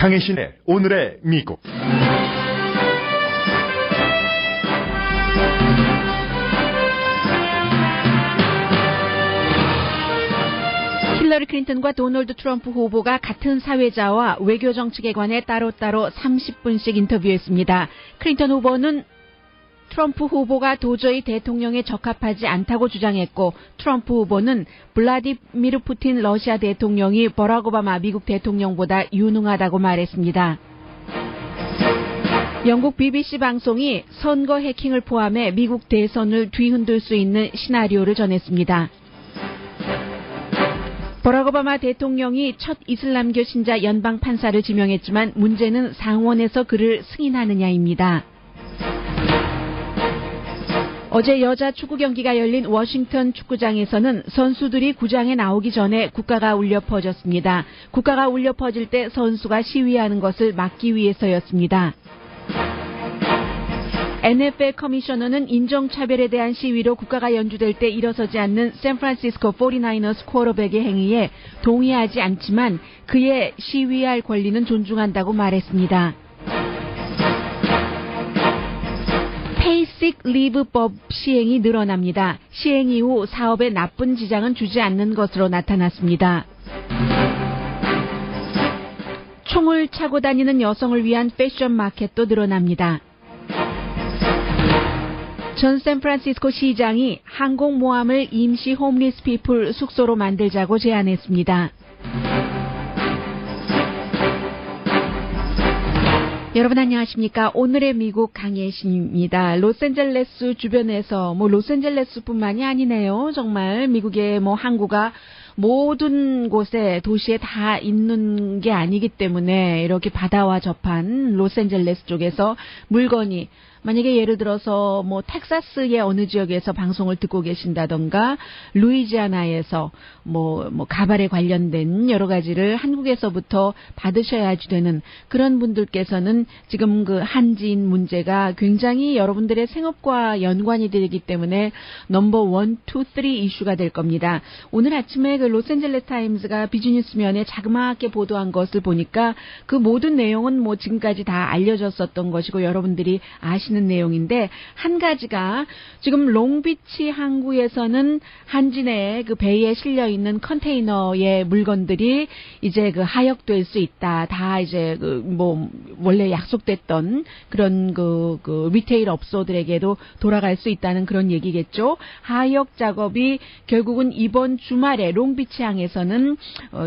강혜신의 오늘의 미국. 힐러리 클린턴과 도널드 트럼프 후보가 같은 사회자와 외교 정책에 관해 따로따로 30분씩 인터뷰했습니다. 클린턴 후보는 트럼프 후보가 도저히 대통령에 적합하지 않다고 주장했고, 트럼프 후보는 블라디미르 푸틴 러시아 대통령이 버락 오바마 미국 대통령보다 유능하다고 말했습니다. 영국 BBC 방송이 선거 해킹을 포함해 미국 대선을 뒤흔들 수 있는 시나리오를 전했습니다. 버락 오바마 대통령이 첫 이슬람교 신자 연방 판사를 지명했지만 문제는 상원에서 그를 승인하느냐입니다. 어제 여자 축구 경기가 열린 워싱턴 축구장에서는 선수들이 구장에 나오기 전에 국가가 울려 퍼졌습니다. 국가가 울려 퍼질 때 선수가 시위하는 것을 막기 위해서였습니다. NFL 커미셔너는 인종차별에 대한 시위로 국가가 연주될 때 일어서지 않는 샌프란시스코 49ers 쿼터백의 행위에 동의하지 않지만 그의 시위할 권리는 존중한다고 말했습니다. 페이식 리브법 시행이 늘어납니다. 시행 이후 사업에 나쁜 지장은 주지 않는 것으로 나타났습니다. 총을 차고 다니는 여성을 위한 패션 마켓도 늘어납니다. 전 샌프란시스코 시장이 항공모함을 임시 홈리스 피플 숙소로 만들자고 제안했습니다. 여러분 안녕하십니까? 오늘의 미국 강혜신입니다. 로스앤젤레스 주변에서 로스앤젤레스뿐만이 아니네요. 정말 미국의 항구가 모든 곳에 도시에 다 있는 게 아니기 때문에 이렇게 바다와 접한 로스앤젤레스 쪽에서 물건이 만약에 예를 들어서 텍사스의 어느 지역에서 방송을 듣고 계신다던가 루이지아나에서 가발에 관련된 여러 가지를 한국에서부터 받으셔야지 되는 그런 분들께서는 지금 그 한지인 문제가 굉장히 여러분들의 생업과 연관이 되기 때문에 넘버 1, 2, 3 이슈가 될 겁니다. 오늘 아침에 그 로스앤젤레스 타임즈가 비즈니스면에 자그마하게 보도한 것을 보니까 그 모든 내용은 지금까지 다 알려졌었던 것이고 여러분들이 아시는 내용인데, 한 가지가 지금 롱비치 항구에서는 한진의 그 배에 실려 있는 컨테이너의 물건들이 이제 그 하역될 수 있다. 다 이제 원래 약속됐던 그런 그 리테일 업소들에게도 돌아갈 수 있다는 그런 얘기겠죠. 하역 작업이 결국은 이번 주말에 롱비치 항에서는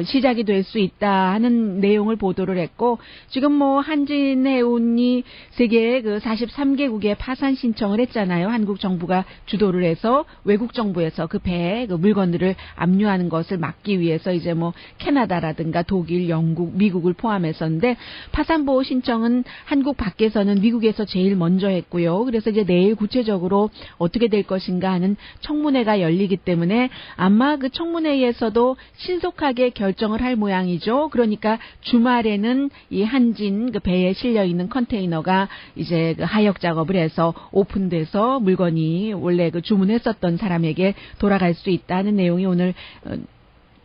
시작이 될 수 있다 하는 내용을 보도를 했고, 지금 한진해운이 세계 그 43개국에 파산 신청을 했잖아요. 한국 정부가 주도를 해서 외국 정부에서 그 배에 그 물건들을 압류하는 것을 막기 위해서 이제 캐나다라든가 독일, 영국, 미국을 포함해서인데, 파산 보호 신청은 한국 밖에서는 미국에서 제일 먼저 했고요. 그래서 이제 내일 구체적으로 어떻게 될 것인가 하는 청문회가 열리기 때문에 아마 그 청문회에서도 신속하게 결정을 할 모양이죠. 그러니까 주말에는 이 한진 그 배에 실려 있는 컨테이너가 이제 그 하역 작업을 해서 오픈돼서 물건이 원래 그 주문했었던 사람에게 돌아갈 수 있다는 내용이 오늘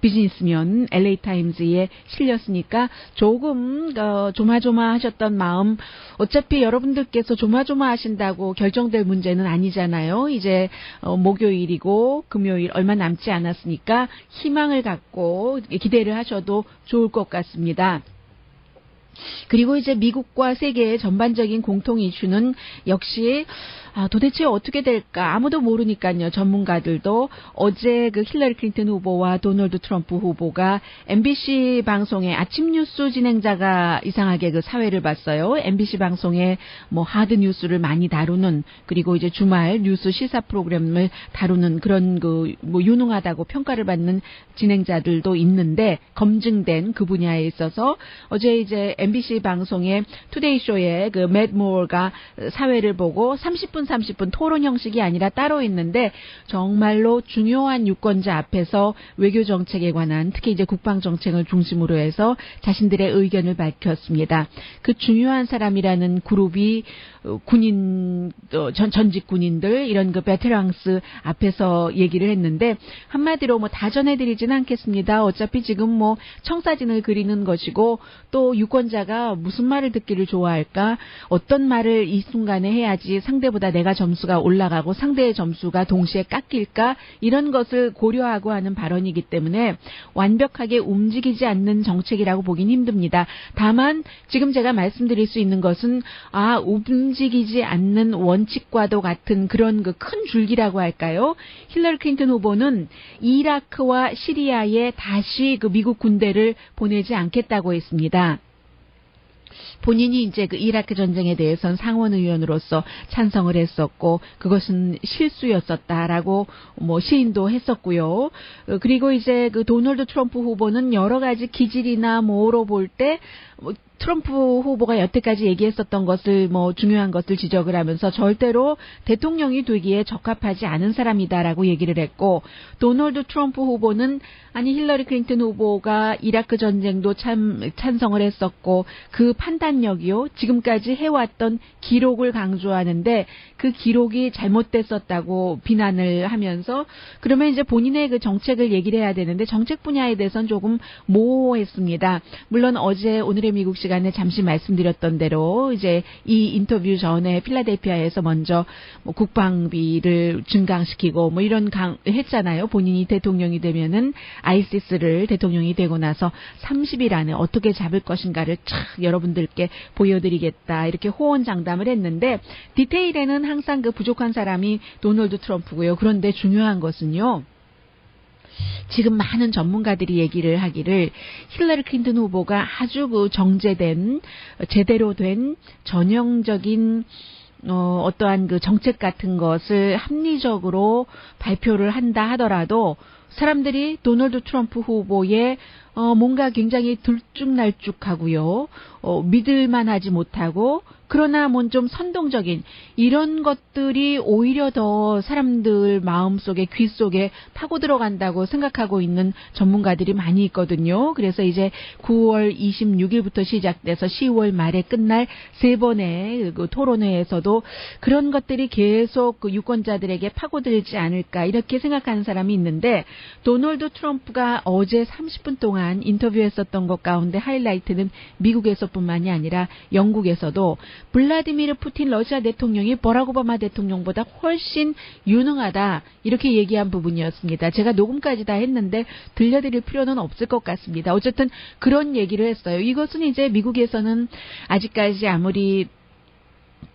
비즈니스면 LA타임즈에 실렸으니까 조금 조마조마하셨던 마음, 어차피 여러분들께서 조마조마하신다고 결정될 문제는 아니잖아요. 이제 목요일이고 금요일 얼마 남지 않았으니까 희망을 갖고 기대를 하셔도 좋을 것 같습니다. 그리고 이제 미국과 세계의 전반적인 공통 이슈는 역시 도대체 어떻게 될까 아무도 모르니까요. 전문가들도 어제 그 힐러리 클린턴 후보와 도널드 트럼프 후보가 MBC 방송의 아침 뉴스 진행자가 이상하게 그 사회를 봤어요. MBC 방송에 하드 뉴스를 많이 다루는, 그리고 이제 주말 뉴스 시사 프로그램을 다루는 그런 유능하다고 평가를 받는 진행자들도 있는데, 검증된 그 분야에 있어서 어제 이제 MBC 방송의 투데이 쇼에 그 맷 모어가 사회를 보고 30분 30분 토론 형식이 아니라 따로 있는데 정말로 중요한 유권자 앞에서 외교 정책에 관한 특히 이제 국방 정책을 중심으로 해서 자신들의 의견을 밝혔습니다. 그 중요한 사람이라는 그룹이 군인 전직 군인들 이런 그 베테랑스 앞에서 얘기를 했는데 한마디로 뭐 다 전해드리지는 않겠습니다. 어차피 지금 뭐 청사진을 그리는 것이고 또 유권자가 무슨 말을 듣기를 좋아할까 어떤 말을 이 순간에 해야지 상대보다 내가 점수가 올라가고 상대의 점수가 동시에 깎일까 이런 것을 고려하고 하는 발언이기 때문에 완벽하게 움직이지 않는 정책이라고 보긴 힘듭니다. 다만 지금 제가 말씀드릴 수 있는 것은 움직이지 않는 원칙과도 같은 그런 그 큰 줄기라고 할까요? 힐러리 클린턴 후보는 이라크와 시리아에 다시 그 미국 군대를 보내지 않겠다고 했습니다. 본인이 이제 그 이라크 전쟁에 대해선 상원의원으로서 찬성을 했었고 그것은 실수였었다라고 뭐 시인도 했었고요. 그리고 이제 그 도널드 트럼프 후보는 여러 가지 기질이나 뭐로 볼 때 트럼프 후보가 여태까지 얘기했었던 것을 뭐 중요한 것들 지적을 하면서 절대로 대통령이 되기에 적합하지 않은 사람이다라고 얘기를 했고 도널드 트럼프 후보는 아니 힐러리 클린턴 후보가 이라크 전쟁도 찬성을 했었고 그 판단력이요 지금까지 해왔던 기록을 강조하는데 그 기록이 잘못됐었다고 비난을 하면서 그러면 이제 본인의 그 정책을 얘기를 해야 되는데 정책 분야에 대해서는 조금 모호했습니다. 물론 어제 오늘의 미국 시간에 잠시 말씀드렸던 대로 이제 이 인터뷰 전에 필라델피아에서 먼저 뭐 국방비를 증강시키고 뭐 이런 했잖아요. 본인이 대통령이 되면은 아이시스를 대통령이 되고 나서 30일 안에 어떻게 잡을 것인가를 촥 여러분들께 보여드리겠다 이렇게 호언장담을 했는데 디테일에는 항상 그 부족한 사람이 도널드 트럼프고요. 그런데 중요한 것은요. 지금 많은 전문가들이 얘기를 하기를 힐러리 클린턴 후보가 아주 그 정제된 제대로 된 전형적인 어떠한 그 정책 같은 것을 합리적으로 발표를 한다 하더라도 사람들이 도널드 트럼프 후보의 뭔가 굉장히 들쭉날쭉하고요. 믿을만하지 못하고 그러나 뭔 좀 선동적인 이런 것들이 오히려 더 사람들 마음속에 귀 속에 파고 들어간다고 생각하고 있는 전문가들이 많이 있거든요. 그래서 이제 9월 26일부터 시작돼서 10월 말에 끝날 3번의 그 토론회에서도 그런 것들이 계속 그 유권자들에게 파고들지 않을까 이렇게 생각하는 사람이 있는데 도널드 트럼프가 어제 30분 동안 인터뷰했었던 것 가운데 하이라이트는 미국에서뿐만이 아니라 영국에서도 블라디미르 푸틴 러시아 대통령이 버락 오바마 대통령보다 훨씬 유능하다 이렇게 얘기한 부분이었습니다. 제가 녹음까지 다 했는데 들려드릴 필요는 없을 것 같습니다. 어쨌든 그런 얘기를 했어요. 이것은 이제 미국에서는 아직까지 아무리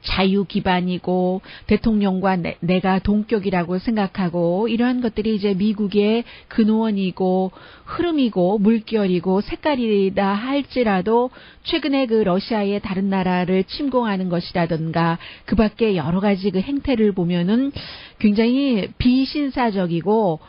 자유 기반이고 대통령과 내가 동격이라고 생각하고 이러한 것들이 이제 미국의 근원이고 흐름이고 물결이고 색깔이다 할지라도 최근에 그 러시아의 다른 나라를 침공하는 것이라든가 그 밖에 여러 가지 그 행태를 보면은 굉장히 비신사적이고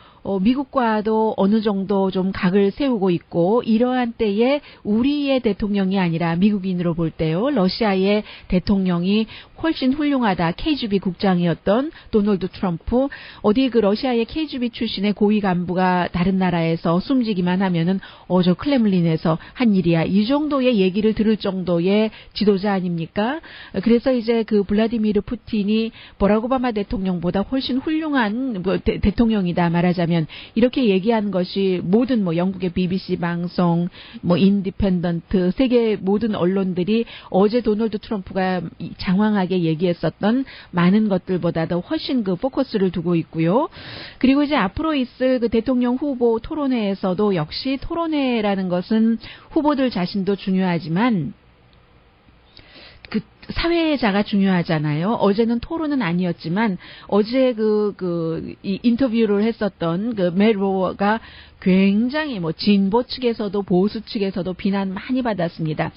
미국과도 어느 정도 좀 각을 세우고 있고 이러한 때에 우리의 대통령이 아니라 미국인으로 볼 때요. 러시아의 대통령이 훨씬 훌륭하다. KGB 국장이었던 도널드 트럼프 어디 그 러시아의 KGB 출신의 고위 간부가 다른 나라에서 숨지기만 하면은 저 크렘린에서 한 일이야. 이 정도의 얘기를 들을 정도의 지도자 아닙니까? 그래서 이제 그 블라디미르 푸틴이 버락 오바마 대통령보다 훨씬 훌륭한 대통령이다 말하자면 이렇게 얘기한 것이 모든 뭐 영국의 BBC 방송, 뭐 인디펜던트, 세계 모든 언론들이 어제 도널드 트럼프가 장황하게 얘기했었던 많은 것들보다도 훨씬 그 포커스를 두고 있고요. 그리고 이제 앞으로 있을 그 대통령 후보 토론회에서도 역시 토론회라는 것은 후보들 자신도 중요하지만 그 사회자가 중요하잖아요. 어제는 토론은 아니었지만 어제 이 인터뷰를 했었던 그 멜로가 굉장히 뭐 진보 측에서도 보수 측에서도 비난 많이 받았습니다.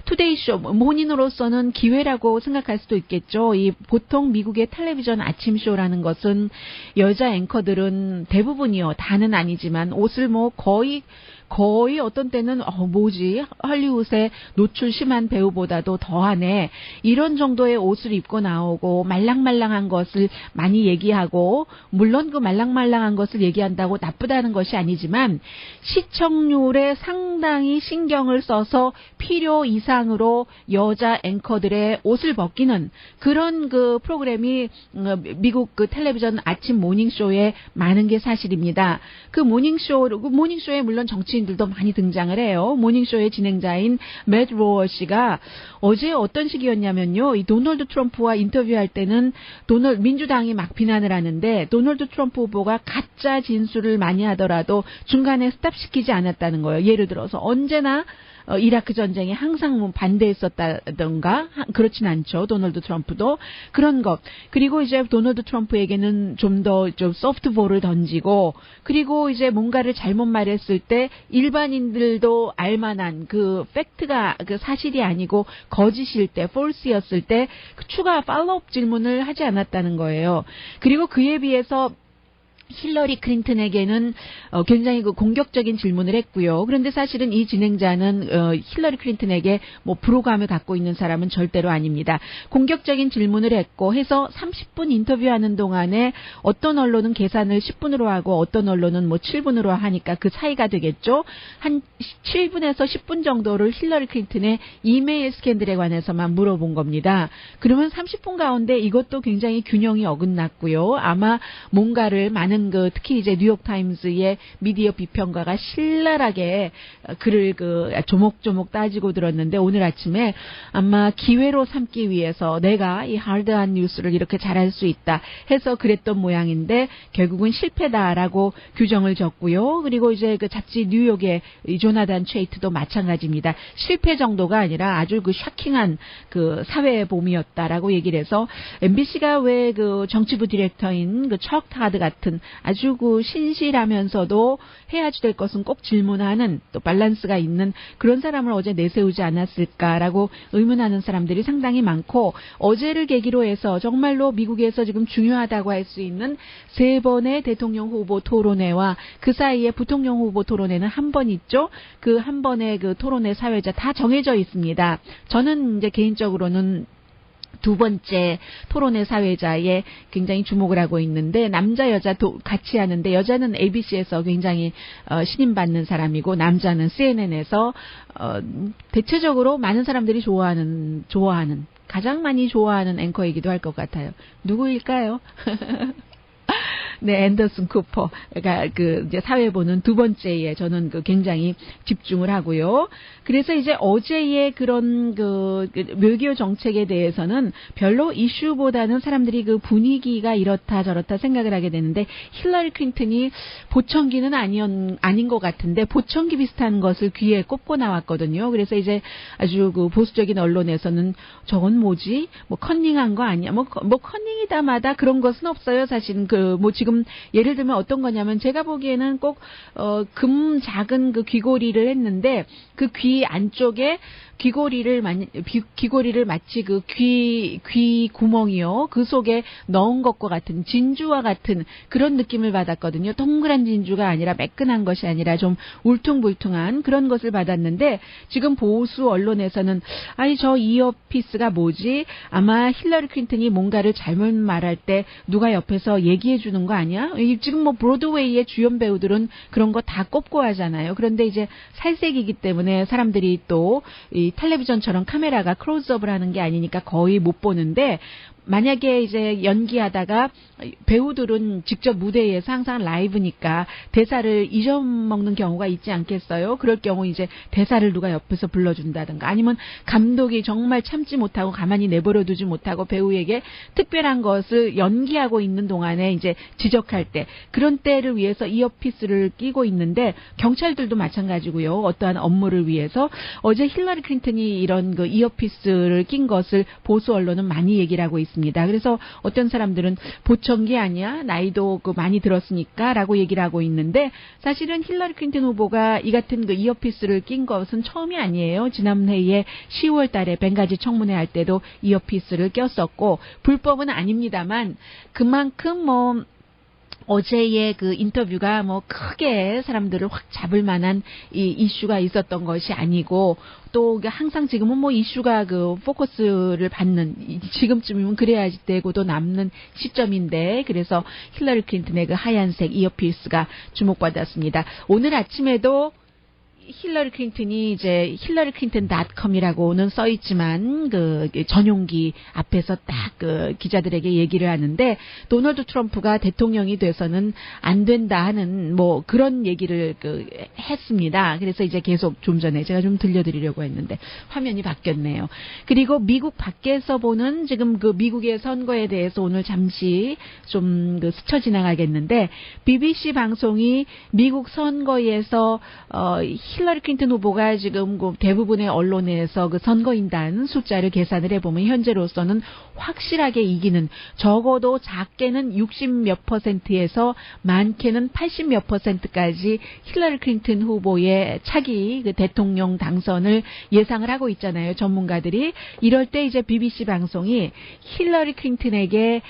투데이쇼 본인으로서는 기회라고 생각할 수도 있겠죠. 이 보통 미국의 텔레비전 아침쇼라는 것은 여자 앵커들은 대부분이요. 다는 아니지만 옷을 뭐 거의 거의 어떤 때는 뭐지 헐리우드에 노출 심한 배우보다도 더하네 이런 정도의 옷을 입고 나오고 말랑말랑한 것을 많이 얘기하고 물론 그 말랑말랑한 것을 얘기한다고 나쁘다는 것이 아니지만 시청률에 상당히 신경을 써서 필요 이상으로 여자 앵커들의 옷을 벗기는 그런 그 프로그램이 미국 그 텔레비전 아침 모닝쇼에 많은 게 사실입니다. 그 모닝쇼에 물론 정치인들도 많이 등장을 해요. 모닝쇼의 진행자인 맷 로어 씨가 어제 어떤 식이었냐면요. 이 도널드 트럼프와 인터뷰할 때는 민주당이 막 비난을 하는데 도널드 트럼프 후보가 가짜 진술을 많이 하더라도 중간에 스탑시키지 않았다는 거예요. 예를 들어서 언제나 이라크 전쟁에 항상 반대했었다던가 그렇진 않죠. 도널드 트럼프도 그런 것. 그리고 이제 도널드 트럼프에게는 좀 더 좀 소프트볼을 던지고 그리고 이제 뭔가를 잘못 말했을 때 일반인들도 알만한 그 팩트가 그 사실이 아니고 거짓일 때, false였을 때 추가 팔로업 질문을 하지 않았다는 거예요. 그리고 그에 비해서 힐러리 클린턴에게는 굉장히 그 공격적인 질문을 했고요. 그런데 사실은 이 진행자는 힐러리 클린턴에게 뭐 불호감을 갖고 있는 사람은 절대로 아닙니다. 공격적인 질문을 했고 해서 30분 인터뷰하는 동안에 어떤 언론은 계산을 10분으로 하고 어떤 언론은 뭐 7분으로 하니까 그 차이가 되겠죠. 한 7분에서 10분 정도를 힐러리 클린턴의 이메일 스캔들에 관해서만 물어본 겁니다. 그러면 30분 가운데 이것도 굉장히 균형이 어긋났고요. 아마 뭔가를 많은 특히 이제 뉴욕타임즈의 미디어 비평가가 신랄하게 글을 조목조목 따지고 들었는데 오늘 아침에 아마 기회로 삼기 위해서 내가 이 하드한 뉴스를 이렇게 잘할 수 있다 해서 그랬던 모양인데 결국은 실패다라고 규정을 줬고요. 그리고 이제 그 잡지 뉴욕의 조나단 체이트도 마찬가지입니다. 실패 정도가 아니라 아주 그 샤킹한 그 사회봄이었다라고 얘기를 해서 MBC가 왜 그 정치부 디렉터인 그 척 타드 같은 아주 그 신실하면서도 해야지 될 것은 꼭 질문하는 또 밸런스가 있는 그런 사람을 어제 내세우지 않았을까라고 의문하는 사람들이 상당히 많고 어제를 계기로 해서 정말로 미국에서 지금 중요하다고 할 수 있는 3번의 대통령 후보 토론회와 그 사이에 부통령 후보 토론회는 한 번 있죠. 그 한 번의 그 토론회 사회자 다 정해져 있습니다. 저는 이제 개인적으로는 두 번째 토론회 사회자에 굉장히 주목을 하고 있는데 남자 여자 같이 하는데 여자는 ABC에서 굉장히 신임받는 사람이고 남자는 CNN에서 대체적으로 많은 사람들이 좋아하는 가장 많이 좋아하는 앵커이기도 할 것 같아요. 누구일까요? 네, 앤더슨 쿠퍼가 이제 사회 보는 두 번째에 저는 굉장히 집중을 하고요. 그래서 이제 어제의 그런 외교 정책에 대해서는 별로 이슈보다는 사람들이 그 분위기가 이렇다 저렇다 생각을 하게 되는데 힐러리 클린턴이 보청기는 아닌 것 같은데 보청기 비슷한 것을 귀에 꼽고 나왔거든요. 그래서 이제 아주 그 보수적인 언론에서는 저건 뭐지? 뭐 컨닝한 거 아니야? 뭐 컨닝이다마다 그런 것은 없어요. 사실은 지금 예를 들면 어떤 거냐면 제가 보기에는 꼭 작은 그 귀고리를 했는데 그 귀 안쪽에 귀고리를 마치 그 귀 구멍이요. 그 속에 넣은 것과 같은 진주와 같은 그런 느낌을 받았거든요. 동그란 진주가 아니라 매끈한 것이 아니라 좀 울퉁불퉁한 그런 것을 받았는데 지금 보수 언론에서는 저 이어피스가 뭐지? 아마 힐러리 클린턴이 뭔가를 잘못 말할 때 누가 옆에서 얘기해 주는 거 아니야? 지금 뭐 브로드웨이의 주연 배우들은 그런 거 다 꼽고 하잖아요. 그런데 이제 살색이기 때문에 사람들이 또 이 텔레비전처럼 카메라가 클로즈업을 하는 게 아니니까 거의 못 보는데 만약에 이제 연기하다가 배우들은 직접 무대에서 항상 라이브니까 대사를 잊어먹는 경우가 있지 않겠어요? 그럴 경우 이제 대사를 누가 옆에서 불러준다든가 아니면 감독이 정말 참지 못하고 가만히 내버려두지 못하고 배우에게 특별한 것을 연기하고 있는 동안에 이제 지적할 때 그런 때를 위해서 이어피스를 끼고 있는데 경찰들도 마찬가지고요. 어떠한 업무를 위해서 어제 힐러리 클린턴이 이런 그 이어피스를 낀 것을 보수 언론은 많이 얘기를 하고 있습니다. 그래서 어떤 사람들은 보청기 아니야? 나이도 많이 들었으니까 라고 얘기를 하고 있는데 사실은 힐러리 클린턴 후보가 이 같은 그 이어피스를 낀 것은 처음이 아니에요. 지난해에 10월 달에 벵가지 청문회 할 때도 이어피스를 꼈었고 불법은 아닙니다만 그만큼 어제의 그 인터뷰가 뭐 크게 사람들을 확 잡을 만한 이 이슈가 있었던 것이 아니고 또 항상 지금은 뭐 이슈가 그 포커스를 받는 지금쯤이면 그래야지 되고도 남는 시점인데 그래서 힐러리 클린턴의 그 하얀색 이어피스가 주목받았습니다. 오늘 아침에도 힐러리 클린턴이 이제 hillary-clinton.com이라고는 써 있지만 그 전용기 앞에서 딱 그 기자들에게 얘기를 하는데 도널드 트럼프가 대통령이 돼서는 안 된다 하는 뭐 그런 얘기를 했습니다. 그래서 이제 계속 좀 전에 제가 좀 들려드리려고 했는데 화면이 바뀌었네요. 그리고 미국 밖에서 보는 지금 그 미국의 선거에 대해서 오늘 잠시 좀 스쳐 지나가겠는데 BBC 방송이 미국 선거에서 힐러리 클린턴 후보가 지금 그 대부분의 언론에서 그 선거인단 숫자를 계산을 해보면 현재로서는 확실하게 이기는 적어도 작게는 60몇 %에서 많게는 80몇 %까지 힐러리 클린턴 후보의 차기 그 대통령 당선을 예상을 하고 있잖아요. 전문가들이. 이럴 때 이제 BBC 방송이 힐러리 클린턴에게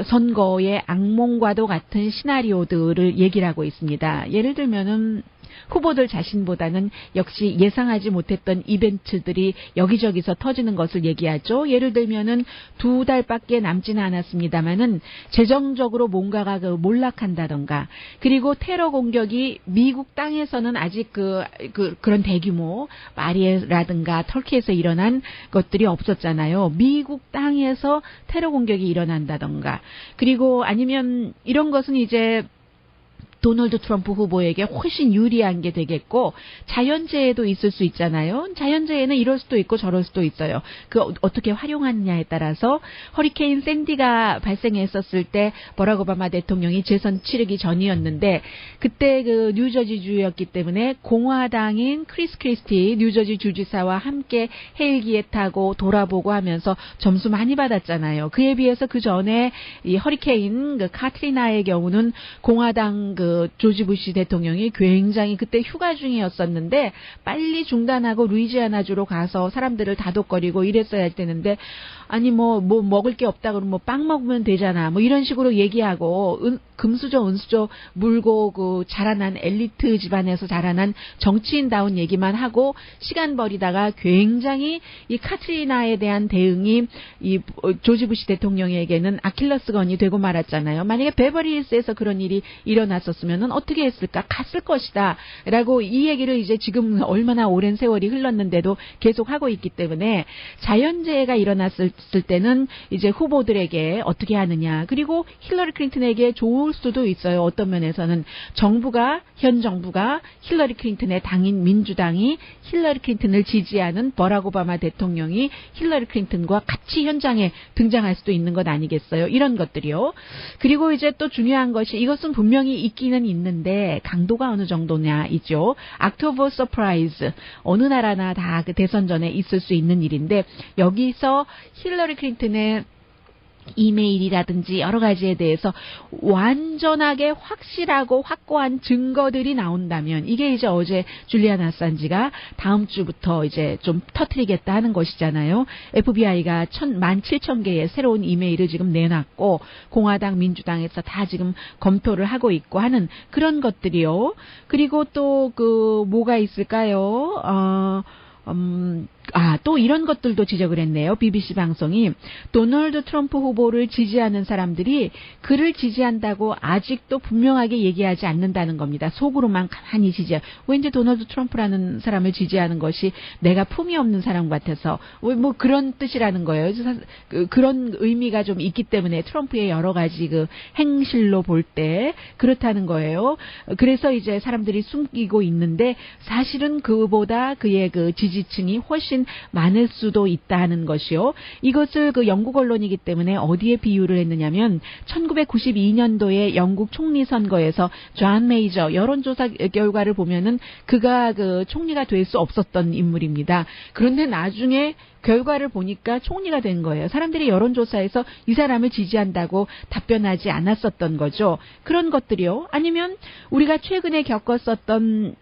선거의 악몽과도 같은 시나리오들을 얘기를 하고 있습니다. 예를 들면은 후보들 자신보다는 역시 예상하지 못했던 이벤트들이 여기저기서 터지는 것을 얘기하죠. 예를 들면은 2달밖에 남지는 않았습니다만은 재정적으로 뭔가가 몰락한다던가 그리고 테러 공격이 미국 땅에서는 아직 그런 대규모 파리라든가 터키에서 일어난 것들이 없었잖아요. 미국 땅에서 테러 공격이 일어난다던가 그리고 아니면 이런 것은 이제 도널드 트럼프 후보에게 훨씬 유리한 게 되겠고 자연재해도 있을 수 있잖아요. 자연재해는 이럴 수도 있고 저럴 수도 있어요. 그 어떻게 활용하느냐에 따라서 허리케인 샌디가 발생했었을 때 버락 오바마 대통령이 재선 치르기 전이었는데 그때 그 뉴저지주였기 때문에 공화당인 크리스 크리스티 뉴저지 주지사와 함께 헬기에 타고 돌아보고 하면서 점수 많이 받았잖아요. 그에 비해서 그 전에 이 허리케인 그 카트리나의 경우는 공화당 조지 부시 대통령이 굉장히 그때 휴가 중이었었는데 빨리 중단하고 루이지아나주로 가서 사람들을 다독거리고 이랬어야 할 때는데 아니 뭐 먹을 게 없다 그러면 뭐 빵 먹으면 되잖아 뭐 이런 식으로 얘기하고 금수저 은수저 물고 자라난 엘리트 집안에서 자라난 정치인다운 얘기만 하고 시간 버리다가 굉장히 이 카트리나에 대한 대응이 이 조지 부시 대통령에게는 아킬레스건이 되고 말았잖아요. 만약에 베버리힐스에서 그런 일이 일어났었으면은 어떻게 했을까? 갔을 것이다. 라고 이 얘기를 이제 지금 얼마나 오랜 세월이 흘렀는데도 계속 하고 있기 때문에 자연재해가 일어났을 때는 이제 후보들에게 어떻게 하느냐. 그리고 힐러리 클린턴에게 좋을 수도 있어요. 어떤 면에서는 현 정부가 힐러리 클린턴의 당인 민주당이 힐러리 클린턴을 지지하는 버락 오바마 대통령이 힐러리 클린턴과 같이 현장에 등장할 수도 있는 것 아니겠어요. 이런 것들이요. 그리고 이제 또 중요한 것이 이것은 분명히 있기는 있는데 강도가 어느 정도냐이죠. 옥토버 서프라이즈 어느 나라나 다 그 대선 전에 있을 수 있는 일인데 여기서 힐러리 클린턴의 이메일이라든지 여러 가지에 대해서 완전하게 확실하고 확고한 증거들이 나온다면 이게 이제 어제 줄리안 아산지가 다음 주부터 이제 좀 터뜨리겠다 하는 것이잖아요. FBI가 17,000개의 새로운 이메일을 지금 내놨고 공화당 민주당에서 다 지금 검토를 하고 있고 하는 그런 것들이요. 그리고 또 뭐가 있을까요? 또 이런 것들도 지적을 했네요. BBC 방송이 도널드 트럼프 후보를 지지하는 사람들이 그를 지지한다고 아직도 분명하게 얘기하지 않는다는 겁니다. 속으로만 가만히 왠지 도널드 트럼프라는 사람을 지지하는 것이 내가 품이 없는 사람 같아서 뭐 그런 뜻이라는 거예요. 그런 의미가 좀 있기 때문에 트럼프의 여러 가지 행실로 볼 때 그렇다는 거예요. 그래서 이제 사람들이 숨기고 있는데 사실은 그보다 그의 지지층이 훨씬 많을 수도 있다는 것이요. 이것을 영국 언론이기 때문에 어디에 비유를 했느냐면 1992년도에 영국 총리 선거에서 존 메이저 여론조사 결과를 보면은 그가 총리가 될 수 없었던 인물입니다. 그런데 나중에 결과를 보니까 총리가 된 거예요. 사람들이 여론조사에서 이 사람을 지지한다고 답변하지 않았었던 거죠. 그런 것들이요. 아니면 우리가 최근에 겪었었던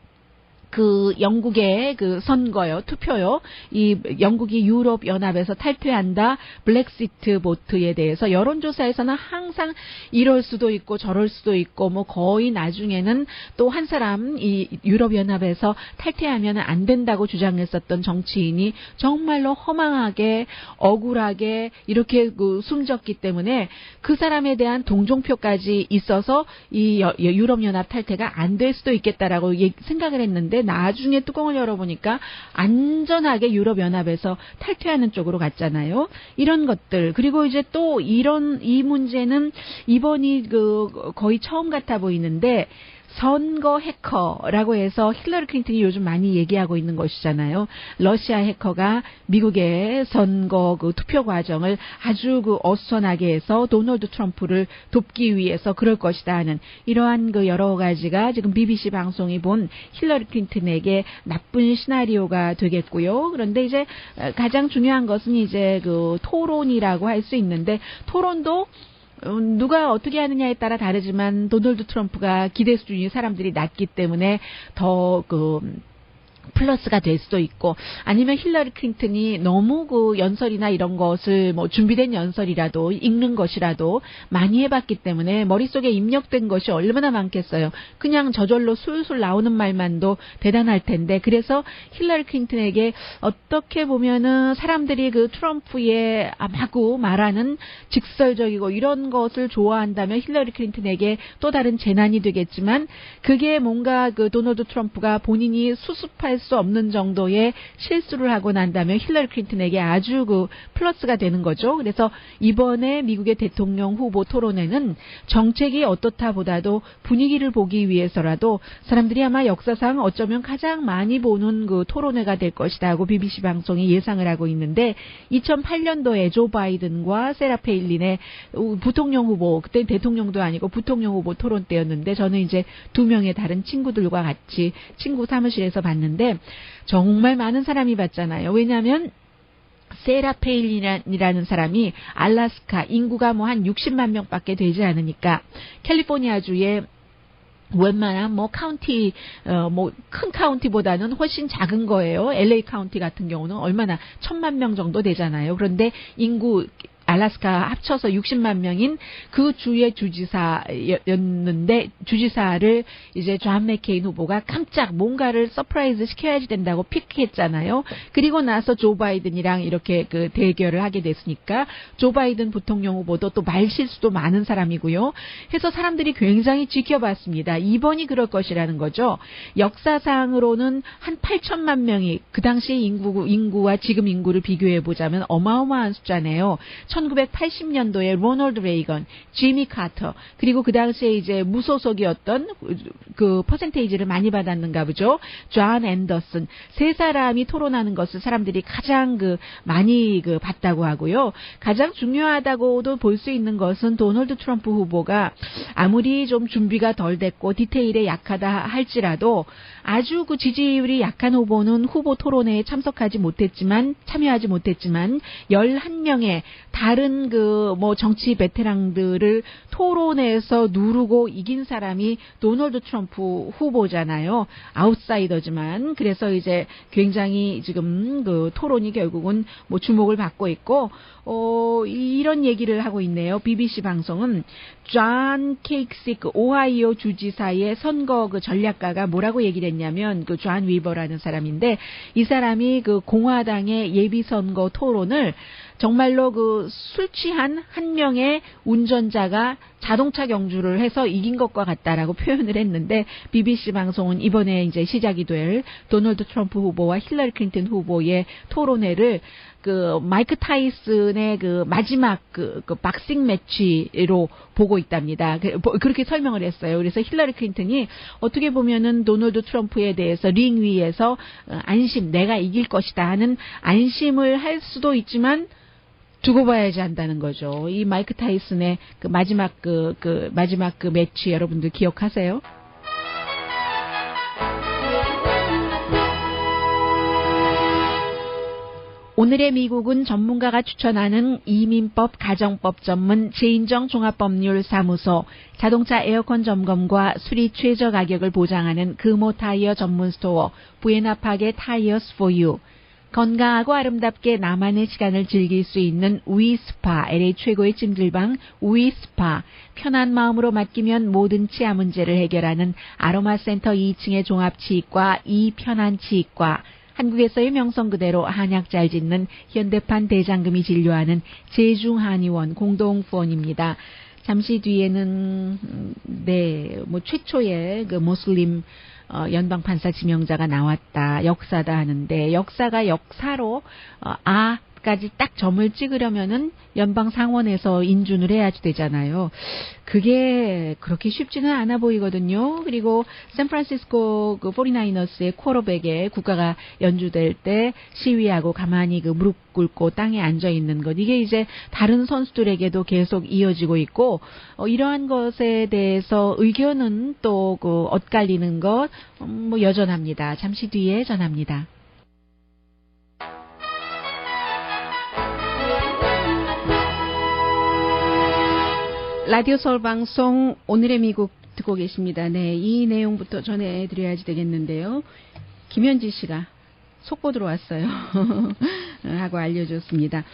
그 영국의 그 선거요, 투표요. 이 영국이 유럽 연합에서 탈퇴한다, 블랙시트 보트에 대해서 여론조사에서는 항상 이럴 수도 있고 저럴 수도 있고 뭐 거의 나중에는 또 한 사람 이 유럽 연합에서 탈퇴하면 안 된다고 주장했었던 정치인이 정말로 허망하게 억울하게 이렇게 그 숨졌기 때문에 그 사람에 대한 동정표까지 있어서 이 유럽 연합 탈퇴가 안 될 수도 있겠다라고 생각을 했는데 나중에 뚜껑을 열어보니까 안전하게 유럽연합에서 탈퇴하는 쪽으로 갔잖아요. 이런 것들. 그리고 이제 또 이 문제는 이번이 거의 처음 같아 보이는데 선거 해커라고 해서 힐러리 클린턴이 요즘 많이 얘기하고 있는 것이잖아요. 러시아 해커가 미국의 선거 그 투표 과정을 아주 어수선하게 해서 도널드 트럼프를 돕기 위해서 그럴 것이다 하는 이러한 여러 가지가 지금 BBC 방송이 본 힐러리 클린턴에게 나쁜 시나리오가 되겠고요. 그런데 이제 가장 중요한 것은 이제 토론이라고 할 수 있는데 토론도 누가 어떻게 하느냐에 따라 다르지만 도널드 트럼프가 기대 수준이 사람들이 낮기 때문에 더 플러스가 될 수도 있고 아니면 힐러리 클린턴이 너무 연설이나 이런 것을 뭐 준비된 연설이라도 읽는 것이라도 많이 해봤기 때문에 머릿속에 입력된 것이 얼마나 많겠어요. 그냥 저절로 술술 나오는 말만도 대단할 텐데 그래서 힐러리 클린턴에게 어떻게 보면은 사람들이 트럼프의 마구 말하는 직설적이고 이런 것을 좋아한다면 힐러리 클린턴에게 또 다른 재난이 되겠지만 그게 뭔가 도널드 트럼프가 본인이 수습할 수 없는 정도의 실수를 하고 난다면 힐러리 클린턴에게 아주 플러스가 되는 거죠. 그래서 이번에 미국의 대통령 후보 토론회는 정책이 어떻다 보다도 분위기를 보기 위해서라도 사람들이 아마 역사상 어쩌면 가장 많이 보는 토론회가 될 것이다 하고 BBC 방송이 예상을 하고 있는데 2008년도에 조 바이든과 세라 페일린의 부통령 후보 그때 대통령도 아니고 부통령 후보 토론 때였는데 저는 이제 두 명의 다른 친구들과 같이 친구 사무실에서 봤는데 정말 많은 사람이 봤잖아요. 왜냐하면 세라 페일린이라는 사람이 알래스카 인구가 뭐 한 60만 명밖에 되지 않으니까 캘리포니아주의 웬만한 카운티 큰 카운티보다는 훨씬 작은 거예요. LA 카운티 같은 경우는 얼마나 1000만 명 정도 되잖아요. 그런데 인구 알래스카 합쳐서 60만 명인 그 주의 주지사였는데 주지사를 이제 존 맥케인 후보가 깜짝 뭔가를 서프라이즈 시켜야지 된다고 픽했잖아요. 그리고 나서 조 바이든이랑 이렇게 대결을 하게 됐으니까 조 바이든 부통령 후보도 또 말실수도 많은 사람이고요. 해서 사람들이 굉장히 지켜봤습니다. 이번이 그럴 것이라는 거죠. 역사상으로는 한 8천만 명이 그 당시 인구와 지금 인구를 비교해 보자면 어마어마한 숫자네요. 1980년도에 로널드 레이건, 지미 카터, 그리고 그 당시에 이제 무소속이었던 퍼센테이지를 많이 받았는가 보죠. 존 앤더슨. 세 사람이 토론하는 것을 사람들이 가장 많이 봤다고 하고요. 가장 중요하다고도 볼 수 있는 것은 도널드 트럼프 후보가 아무리 좀 준비가 덜 됐고 디테일에 약하다 할지라도 아주 지지율이 약한 후보는 후보 토론회에 참여하지 못했지만 11명의 다른 정치 베테랑들을 토론에서 누르고 이긴 사람이 도널드 트럼프 후보잖아요. 아웃사이더지만 그래서 이제 굉장히 지금 토론이 결국은 주목을 받고 있고 이런 얘기를 하고 있네요. BBC 방송은 존 케이크식 오하이오 주지사의 선거 전략가가 뭐라고 얘기를 했냐면 존 위버라는 사람인데 이 사람이 공화당의 예비선거 토론을 정말로 술 취한 한 명의 운전자가 자동차 경주를 해서 이긴 것과 같다라고 표현을 했는데 BBC 방송은 이번에 이제 시작이 될 도널드 트럼프 후보와 힐러리 클린턴 후보의 토론회를 마이크 타이슨의 마지막 박싱 매치로 보고 있답니다. 그렇게 설명을 했어요. 그래서 힐러리 클린턴이 어떻게 보면은 도널드 트럼프에 대해서 링 위에서 안심, 내가 이길 것이다 하는 안심을 할 수도 있지만 두고 봐야지 한다는 거죠. 이 마이크 타이슨의 마지막 마지막 매치 여러분들 기억하세요? 오늘의 미국은 전문가가 추천하는 이민법 가정법 전문 제인정 종합법률사무소, 자동차 에어컨 점검과 수리 최저 가격을 보장하는 금호 타이어 전문 스토어 부에나파게 타이어스 포유, 건강하고 아름답게 나만의 시간을 즐길 수 있는 위스파, LA 최고의 찜질방 위스파, 편한 마음으로 맡기면 모든 치아 문제를 해결하는 아로마센터 2층의 종합치과 이편한치과, 한국에서의 명성 그대로 한약 잘 짓는 현대판 대장금이 진료하는 제중한의원 공동후원입니다. 잠시 뒤에는 최초의 그 모슬림 연방판사 지명자가 나왔다, 역사다 하는데, 역사가 역사로 까지 딱 점을 찍으려면은 연방 상원에서 인준을 해야지 되잖아요. 그게 그렇게 쉽지는 않아 보이거든요. 그리고 샌프란시스코 그 49ers의 쿼터백에 국가가 연주될 때 시위하고 가만히 그 무릎 꿇고 땅에 앉아 있는 것, 이게 이제 다른 선수들에게도 계속 이어지고 있고, 이러한 것에 대해서 의견은 또 그 엇갈리는 것 여전합니다. 잠시 뒤에 전합니다. 라디오 서울 방송 오늘의 미국 듣고 계십니다. 네, 이 내용부터 전해드려야지 되겠는데요. 김현지 씨가 속보 들어왔어요. 하고 알려줬습니다.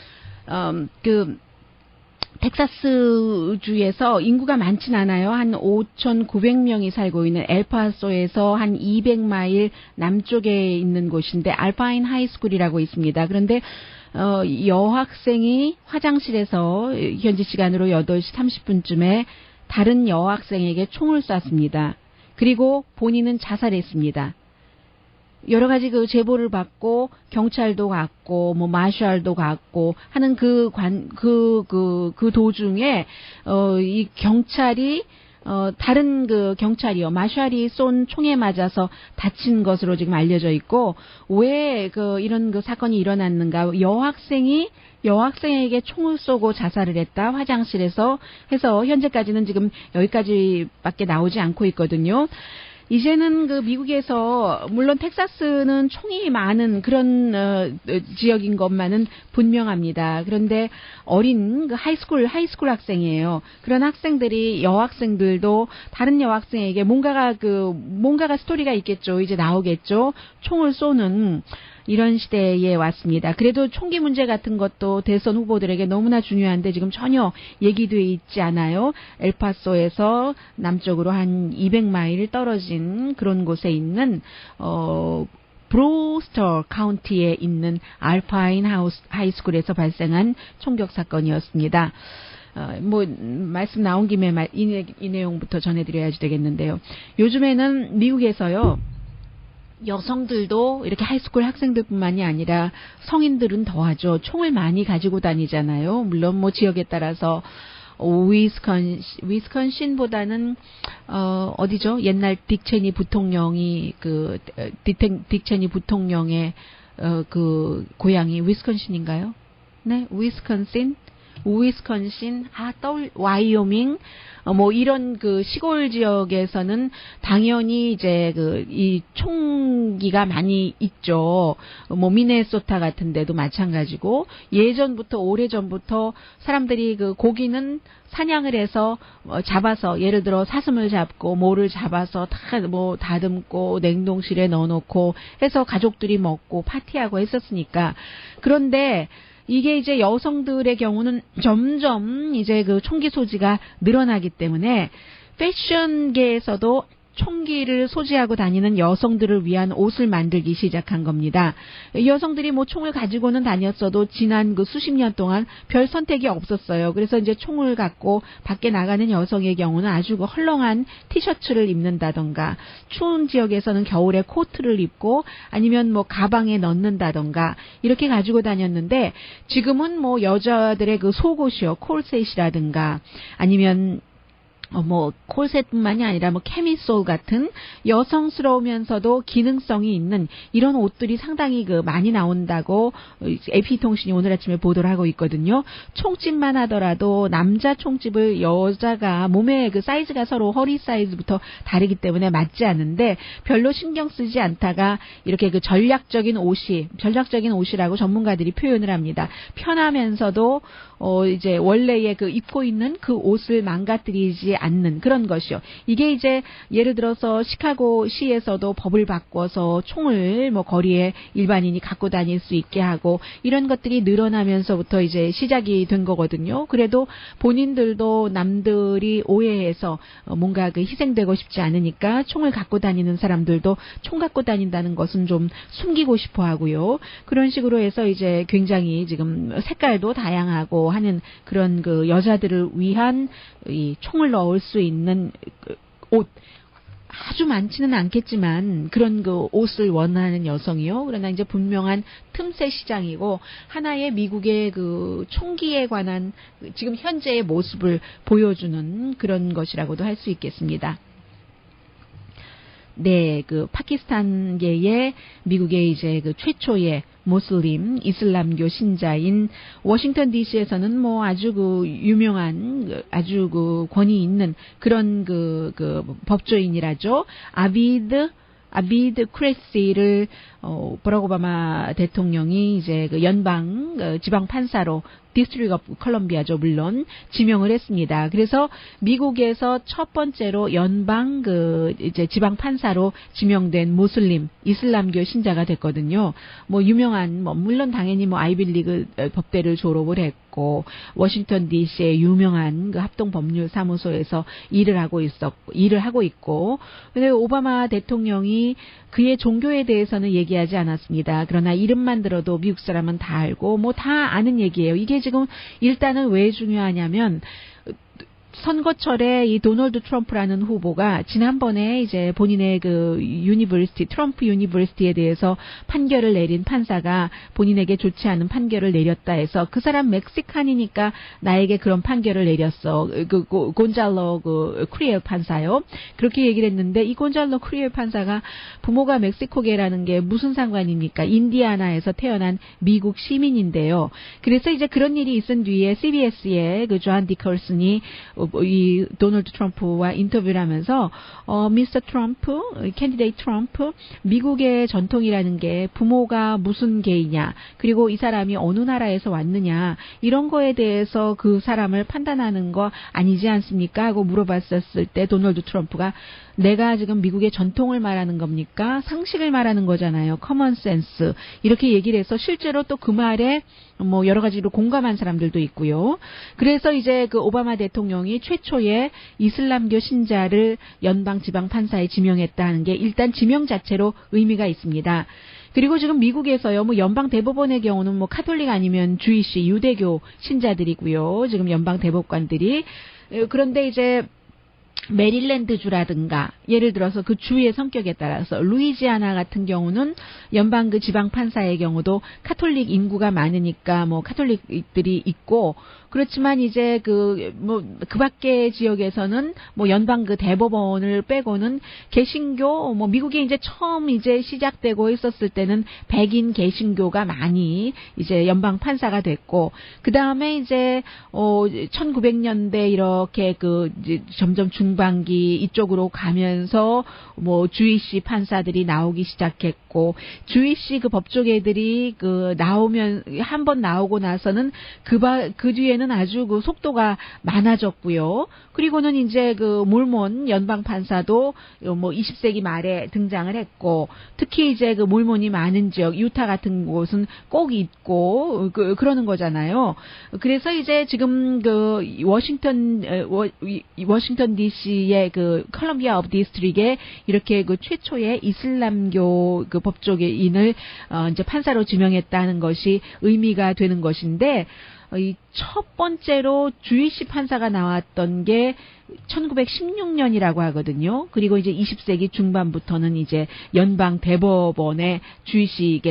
텍사스주에서 인구가 많진 않아요. 한 5,900명이 살고 있는 엘파소에서 한 200마일 남쪽에 있는 곳인데 알파인 하이스쿨이라고 있습니다. 그런데 여학생이 화장실에서 현지 시간으로 8시 30분쯤에 다른 여학생에게 총을 쐈습니다. 그리고 본인은 자살했습니다. 여러 가지 그 제보를 받고 경찰도 갔고 마샬도 갔고 하는 그 도중에 이 경찰이 다른 그 경찰이요, 마샬이 쏜 총에 맞아서 다친 것으로 지금 알려져 있고, 왜 이런 그 사건이 일어났는가? 여학생에게 총을 쏘고 자살을 했다, 화장실에서 해서 현재까지는 지금 여기까지밖에 나오지 않고 있거든요. 이제는 그 미국에서 물론 텍사스는 총이 많은 그런 지역인 것만은 분명합니다. 그런데 어린 그 하이스쿨 학생이에요. 그런 학생들이, 여학생들도 다른 여학생에게 뭔가가 스토리가 있겠죠. 이제 나오겠죠. 총을 쏘는 이런 시대에 왔습니다. 그래도 총기 문제 같은 것도 대선 후보들에게 너무나 중요한데 지금 전혀 얘기돼 있지 않아요. 엘파소에서 남쪽으로 한 200마일 떨어진 그런 곳에 있는 브로스터 카운티에 있는 알파인 하이스쿨에서 발생한 총격 사건이었습니다. 말씀 나온 김에 이 내용부터 전해드려야지 되겠는데요. 요즘에는 미국에서요, 여성들도 이렇게 하이스쿨 학생들뿐만이 아니라 성인들은 더하죠. 총을 많이 가지고 다니잖아요. 물론 지역에 따라서 위스콘신보다는 어디죠? 옛날 딕 체니 부통령이 딕 체니 부통령의 그 고향이 위스콘신인가요? 네, 위스콘신, 와이오밍, 이런 그 시골 지역에서는 당연히 이제 이 총기가 많이 있죠. 미네소타 같은 데도 마찬가지고, 오래전부터 사람들이 그 고기는 사냥을 해서 잡아서, 예를 들어 사슴을 잡고 모를 잡아서 다듬고 냉동실에 넣어놓고 해서 가족들이 먹고 파티하고 했었으니까. 그런데 이게 이제 여성들의 경우는 점점 이제 그 총기 소지가 늘어나기 때문에 패션계에서도 총기를 소지하고 다니는 여성들을 위한 옷을 만들기 시작한 겁니다. 여성들이 총을 가지고는 다녔어도 지난 그 수십 년 동안 별 선택이 없었어요. 그래서 이제 총을 갖고 밖에 나가는 여성의 경우는 아주 헐렁한 티셔츠를 입는다던가, 추운 지역에서는 겨울에 코트를 입고, 아니면 가방에 넣는다던가 이렇게 가지고 다녔는데, 지금은 여자들의 그 속옷이요, 콜셋이라든가 아니면 뭐 콜셋뿐만이 아니라 뭐 캐미솔 같은 여성스러우면서도 기능성이 있는 이런 옷들이 상당히 많이 나온다고 AP통신이 오늘 아침에 보도를 하고 있거든요. 총집만 하더라도 남자 총집을 여자가 몸의 사이즈가 서로 허리 사이즈부터 다르기 때문에 맞지 않는데 별로 신경 쓰지 않다가 이렇게 전략적인 옷이라고 전문가들이 표현을 합니다. 편하면서도 이제 원래의 입고 있는 그 옷을 망가뜨리지 않는 그런 것이요. 이게 이제 예를 들어서 시카고 시에서도 법을 바꿔서 총을 거리에 일반인이 갖고 다닐 수 있게 하고 이런 것들이 늘어나면서부터 이제 시작이 된 거거든요. 그래도 본인들도 남들이 오해해서 뭔가 희생되고 싶지 않으니까 총을 갖고 다니는 사람들도 총 갖고 다닌다는 것은 좀 숨기고 싶어 하고요. 그런 식으로 해서 이제 굉장히 지금 색깔도 다양하고 하는 그런 여자들을 위한 이 총을 넣을 수 있는 옷 아주 많지는 않겠지만 그런 옷을 원하는 여성이요. 그러나 이제 분명한 틈새 시장이고 하나의 미국의 총기에 관한 지금 현재의 모습을 보여주는 그런 것이라고도 할 수 있겠습니다. 네, 파키스탄계의 미국의 이제 최초의 모슬림 이슬람교 신자인 워싱턴 DC에서는 아주 유명한 아주 권위 있는 그런 법조인이라죠. 아비드 크레시를 버락 오바마 대통령이 이제 연방 지방 판사로 디스트릭 오브 컬럼비아죠, 물론 지명을 했습니다. 그래서 미국에서 첫 번째로 연방 이제 지방 판사로 지명된 모슬림 이슬람교 신자가 됐거든요. 유명한 물론 당연히 아이빌리그 법대를 졸업을 했고 워싱턴 DC의 유명한 합동 법률 사무소에서 일을 하고 있고 근데 오바마 대통령이 그의 종교에 대해서는 얘기하지 않았습니다. 그러나 이름만 들어도 미국 사람은 다 알고 다 아는 얘기예요. 이게 지금 일단은 왜 중요하냐면 선거철에 이 도널드 트럼프라는 후보가 지난번에 이제 본인의 트럼프 유니버시티에 대해서 판결을 내린 판사가 본인에게 좋지 않은 판결을 내렸다 해서 그 사람 멕시칸이니까 나에게 그런 판결을 내렸어. 곤잘로 크리엘 판사요. 그렇게 얘기를 했는데 이 곤잘로 크리엘 판사가 부모가 멕시코계라는 게 무슨 상관입니까? 인디아나에서 태어난 미국 시민인데요. 그래서 이제 그런 일이 있은 뒤에 CBS의 존 디컬슨이 이 도널드 트럼프와 인터뷰를 하면서 미스터 트럼프, 캔디데이트 트럼프, 미국의 전통이라는 게 부모가 무슨 계이냐, 그리고 이 사람이 어느 나라에서 왔느냐 이런 거에 대해서 그 사람을 판단하는 거 아니지 않습니까? 하고 물어봤었을 때 도널드 트럼프가 내가 지금 미국의 전통을 말하는 겁니까? 상식을 말하는 거잖아요. 커먼 센스. 이렇게 얘기를 해서 실제로 또 그 말에 여러 가지로 공감한 사람들도 있고요. 그래서 이제 오바마 대통령이 최초의 이슬람교 신자를 연방 지방 판사에 지명했다는 게 일단 지명 자체로 의미가 있습니다. 그리고 지금 미국에서요, 연방 대법원의 경우는 카톨릭 아니면 주이시, 유대교 신자들이고요. 지금 연방 대법관들이. 그런데 이제 메릴랜드주라든가 예를 들어서 그 주의 성격에 따라서 루이지아나 같은 경우는 연방 지방 판사의 경우도 카톨릭 인구가 많으니까 카톨릭들이 있고 그렇지만 이제 그 밖의 지역에서는 연방 대법원을 빼고는 개신교 미국에 이제 처음 이제 시작되고 있었을 때는 백인 개신교가 많이 이제 연방 판사가 됐고 그다음에 이제 1900년대 이렇게 이제 점점 중반기 이쪽으로 가면서 주이시 판사들이 나오기 시작했고 주이시 법조계들이 나오면 한번 나오고 나서는 그 뒤에는 아주 속도가 많아졌고요. 그리고는 이제 몰몬 연방 판사도 20세기 말에 등장을 했고 특히 이제 몰몬이 많은 지역 유타 같은 곳은 꼭 있고 그러는 거잖아요. 그래서 이제 지금 워싱턴 DC의 컬럼비아 업 디스트릭에 이렇게 최초의 이슬람교 법조계인을 이제 판사로 지명했다는 것이 의미가 되는 것인데 이 첫 번째로 주이시 판사가 나왔던 게 1916년이라고 하거든요. 그리고 이제 20세기 중반부터는 이제 연방 대법원에 주이시